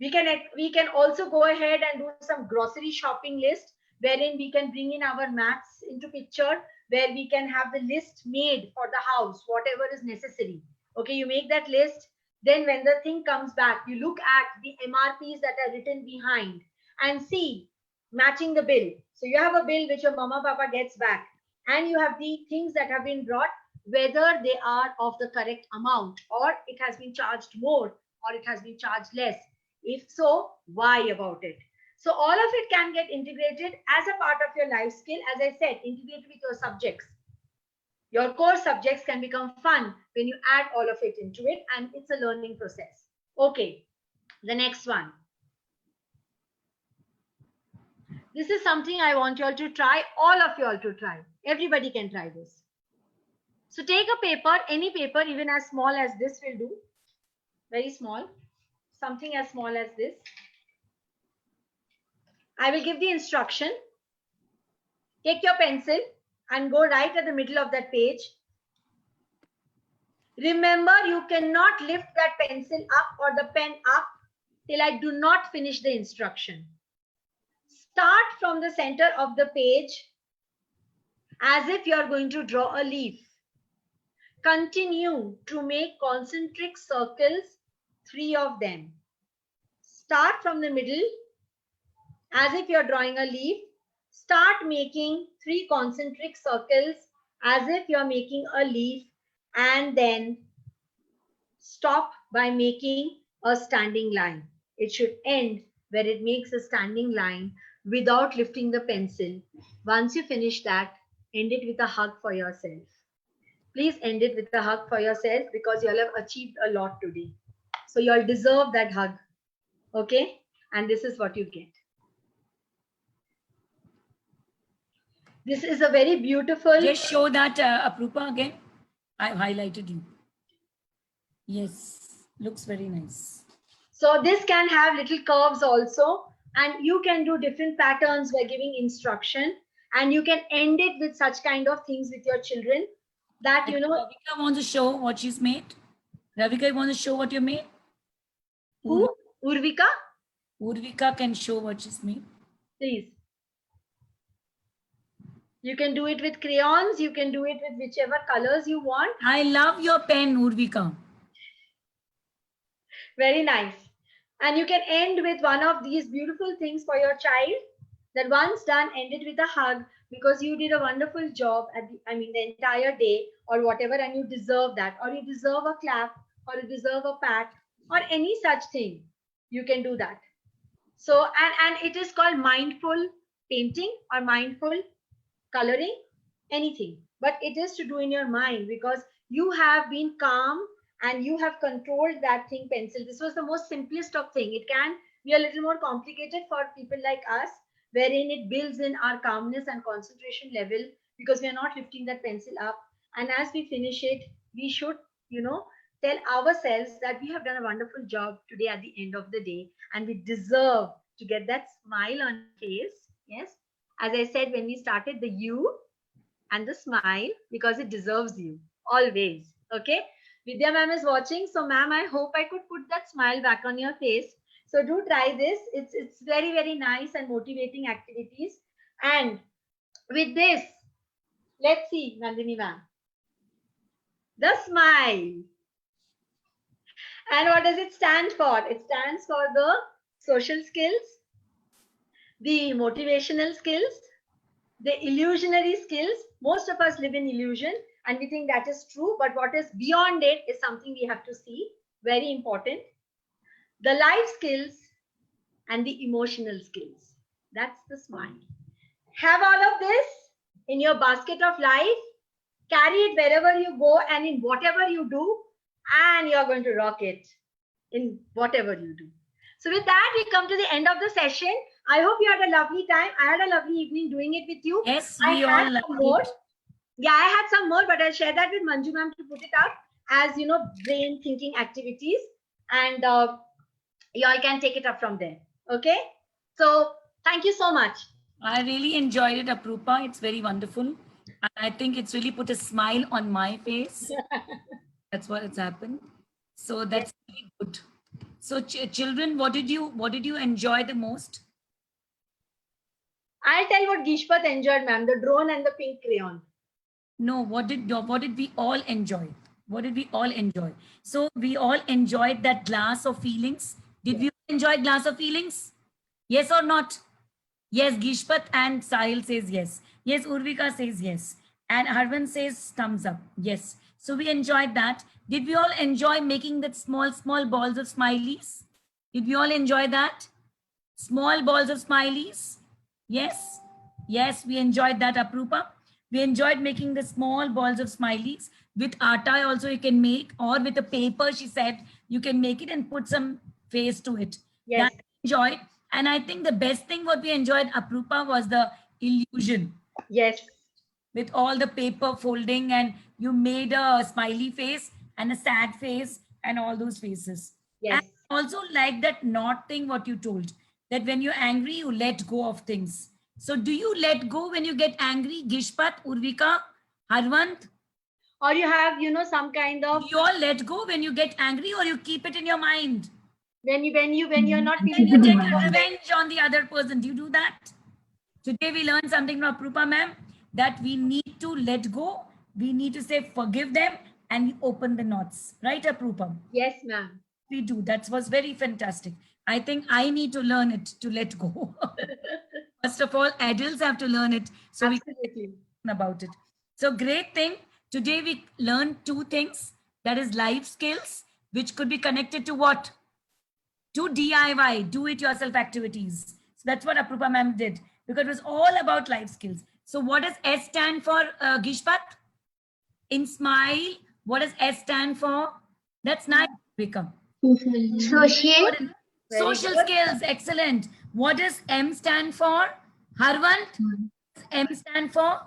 We can also go ahead and do some grocery shopping list, wherein we can bring in our maths into picture, where we can have the list made for the house, whatever is necessary. Okay, you make that list. Then when the thing comes back, you look at the MRPs that are written behind and see matching the bill. So you have a bill which your mama papa gets back, and you have the things that have been brought, whether they are of the correct amount, or it has been charged more, or it has been charged less. If so, why about it? So all of it can get integrated as a part of your life skill. As I said, integrate with your subjects. Your core subjects can become fun when you add all of it into it, and it's a learning process. Okay, the next one. This is something I want you all to try, all of you all to try. Everybody can try this. So take a paper, any paper, even as small as this will do. Very small. Something as small as this. I will give the instruction. Take your pencil and go right at the middle of that page. Remember, you cannot lift that pencil up or the pen up till I do not finish the instruction. Start from the center of the page as if you are going to draw a leaf. Continue to make concentric circles, 3 of them. Start from the middle as if you are drawing a leaf. Start making 3 concentric circles as if you are making a leaf, and then stop by making a standing line. It should end where it makes a standing line without lifting the pencil. Once you finish that, end it with a hug for yourself. Please end it with a hug for yourself, because you all have achieved a lot today. So you all deserve that hug. Okay? And this is what you get. This is a very beautiful. Just show that Aprupa again. I've highlighted you. Yes, looks very nice. So this can have little curves also, and you can do different patterns by giving instruction, and you can end it with such kind of things with your children that, Vika wants to show what she's made. Ravika, you want to show what you made? Who? Urvika? Urvika can show what she's made. Please. You can do it with crayons. You can do it with whichever colors you want. I love your pen, Urvika. Very nice. And you can end with one of these beautiful things for your child. That once done, end it with a hug because you did a wonderful job at the entire day or whatever, and you deserve that, or you deserve a clap, or you deserve a pat, or any such thing. You can do that. So, and it is called mindful painting or mindful coloring, anything, but it is to do in your mind because you have been calm and you have controlled that thing, pencil. This was the most simplest of thing. It can be a little more complicated for people like us, wherein it builds in our calmness and concentration level because we are not lifting that pencil up. And as we finish it, we should, tell ourselves that we have done a wonderful job today at the end of the day, and we deserve to get that smile on face. Yes. As I said, when we started, the you and the smile, because it deserves you always. Okay. Vidya ma'am is watching. So ma'am, I hope I could put that smile back on your face. So do try this. It's very, very nice and motivating activities. And with this, let's see, Nandini ma'am. The smile. And what does it stand for? It stands for the social skills, the motivational skills, the illusionary skills. Most of us live in illusion and we think that is true, but what is beyond it is something we have to see. Very important. The life skills and the emotional skills. That's the smile. Have all of this in your basket of life. Carry it wherever you go and in whatever you do, and you're going to rock it in whatever you do. So with that, we come to the end of the session. I hope you had a lovely time. I had a lovely evening doing it with you. Yes, I we had all some love more. it. Yeah, I had some more, but I'll share that with Manju ma'am to put it up as, brain thinking activities. And y'all can take it up from there. Okay. So thank you so much. I really enjoyed it, Aprupa. It's very wonderful. And I think it's really put a smile on my face. That's what it's happened. So that's really good. So children, what did you enjoy the most? I'll tell what Gishpat enjoyed, ma'am, the drone and the pink crayon. No, what did we all enjoy? What did we all enjoy? So we all enjoyed that glass of feelings. Did we enjoy glass of feelings? Yes or not? Yes, Gishpat and Sahil says yes. Yes, Urvika says yes. And Harvan says thumbs up. Yes. So we enjoyed that. Did we all enjoy making that small balls of smileys? Did we all enjoy that? Small balls of smileys? Yes. Yes, we enjoyed that, Aprupa. We enjoyed making the small balls of smileys. With atta also you can make, or with a paper, she said, you can make it and put some face to it. Yes. That we enjoyed. And I think the best thing what we enjoyed, Aprupa, was the illusion. Yes. With all the paper folding, and you made a smiley face and a sad face and all those faces. Yes. And also like that not thing what you told, that when you're angry, you let go of things. So do you let go when you get angry, Gishpat, Urvika, Harvant? Or you have, some kind of, You all let go when you get angry, or you keep it in your mind? when you're not When feeling you good. take revenge on the other person, do you do that? Today we learned something from Aprupa ma'am, that we need to let go. We need to say forgive them and we open the knots. Right, Aprupa? Yes, ma'am. We do. That was very fantastic. I think I need to learn it to let go. First of all, adults have to learn it. So Absolutely. we can learn about it. So great thing. Today we learned two things. That is life skills, which could be connected to what? To DIY, do-it-yourself activities. So that's what Aprupa ma'am did, because it was all about life skills. So what does S stand for, Gishpat? In smile, what does S stand for? That's nice, Vika. Social. Social good. skills, excellent. What does M stand for? Harvant? M stand for?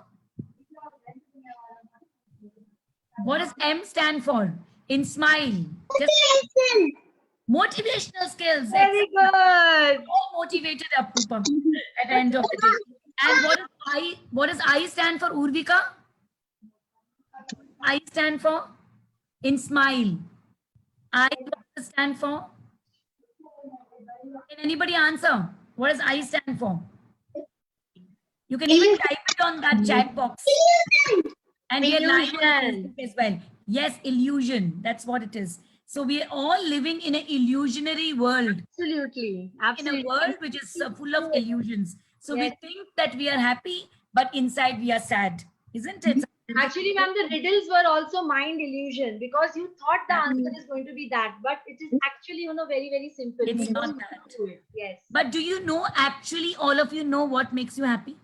What does M stand for? In smile. Just motivational skills. Very good. All motivated, Aprupa, at the end of the day. And what does I stand for, Urvika? I stand for? In smile. I, what does it stand for? Can anybody answer? What does I stand for? You can even type it on that chat box. And we are live on Illusion. Facebook as well. Yes, illusion. That's what it is. So we are all living in an illusionary world. Absolutely. In a Absolutely. world which is full of illusions. So Yes. we think that we are happy, but inside we are sad, isn't it? Actually, ma'am, the riddles were also mind illusion because you thought the answer is going to be that, but it is actually, very, very simple. It's You not don't that. do it. Yes. But do you know, actually, all of you know what makes you happy?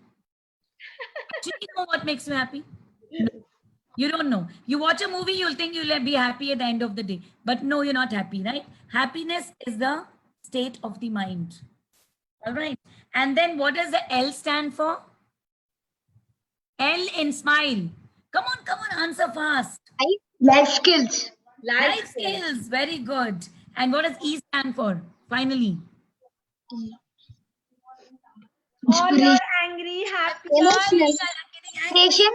Actually know what makes you happy? No. You don't know. You watch a movie, you'll think you'll be happy at the end of the day. But no, you're not happy, right? Happiness is the state of the mind. All right. And then what does the L stand for? L in smile. Come on, answer fast. Life skills. Life skills. Very good. And what does E stand for? Finally. All you're angry, happy, Emotional. Inspiration.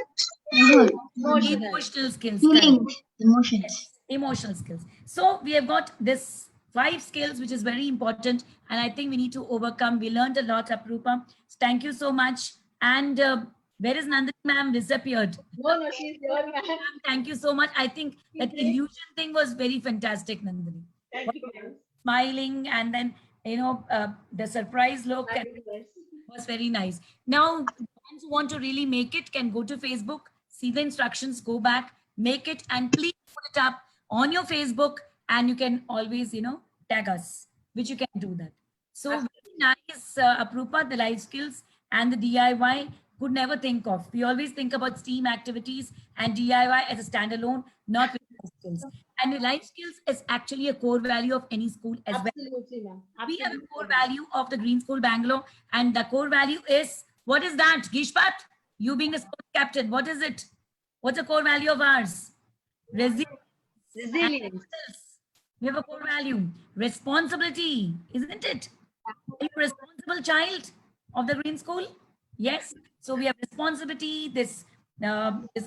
emotional. Emotional skills. Feelings. correct. Emotions. Emotional skills. So we have got this 5 skills, which is very important. And I think we need to overcome. We learned a lot, Aprupa. So thank you so much. And where is Nandini ma'am? Disappeared. No, she's here, ma'am. Ma'am, thank you so much. I think that illusion thing was very fantastic, Nandini. Thank you, ma'am. Smiling and then, the surprise look Thank you, yes. was very nice. Now, ones who want to really make it can go to Facebook, see the instructions, go back, make it, and please put it up on your Facebook. And you can always, tag us, which you can do that. So very nice, Aprupa, the life skills and the DIY could never think of. We always think about STEAM activities and DIY as a standalone, not with life skills. And the life skills is actually a core value of any school as well. Absolutely, ma'am. We have a Absolutely. core value of the Green School Bangalore, and the core value is, what is that, Gishpat? You being a sports captain, what is it? What's the core value of ours? Resilience. Resilience. We have a core value. Responsibility, isn't it? Are you a responsible child of the Green School? Yes. So we have responsibility, this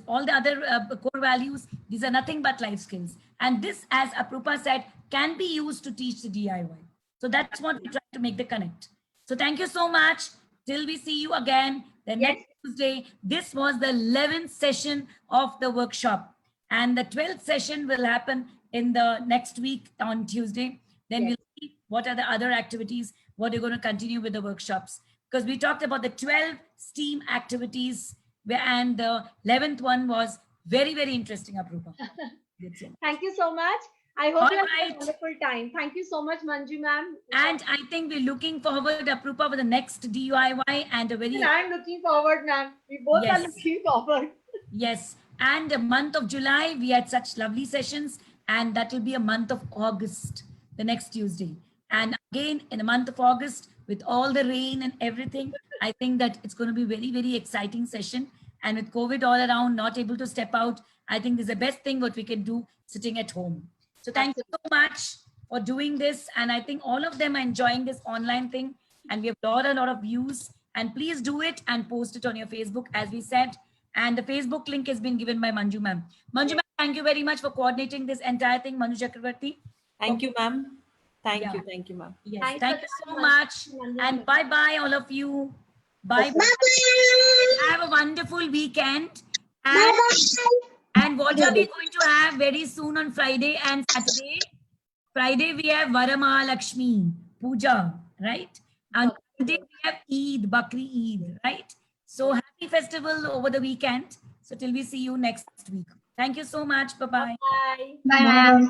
all the other core values. These are nothing but life skills. And this, as Aprupa said, can be used to teach the DIY. So that's what we try to make the connect. So thank you so much. Till we see you again the next Tuesday. This was the 11th session of the workshop. And the 12th session will happen in the next week on Tuesday. Then we'll see what are the other activities, what you're going to continue with the workshops. Because we talked about the 12 STEAM activities, and the 11th one was very, very interesting, Aprupa. Thank you so much. I hope All you have right. a wonderful time. Thank you so much, Manju ma'am. And I think we're looking forward, Aprupa, for the next DIY and a very, I'm looking forward, ma'am. We both are Yes. looking forward. yes. And the month of July, we had such lovely sessions, and that will be a month of August, the next Tuesday. And again, in the month of August, with all the rain and everything, I think that it's going to be very, very exciting session. And with COVID all around, not able to step out, I think this is the best thing what we can do sitting at home. So thank you so much for doing this. And I think all of them are enjoying this online thing. And we have got a lot of views. And please do it and post it on your Facebook, as we said. And the Facebook link has been given by Manju ma'am. Manju ma'am, thank you very much for coordinating this entire thing, Manu Chakravarti. Thank you, ma'am. Thank Yeah. you. Thank you, ma'am. Yes, Thanks thank for you so coming, much. Manju. And bye-bye, all of you. Bye. Have a wonderful weekend. And what are we going to have very soon on Friday and Saturday? Friday, we have Varamahalakshmi Puja, right? And Sunday, we have Eid, Bakri Eid, right? So happy festival over the weekend. So till we see you next week. Thank you so much. Bye-bye. Bye. Bye.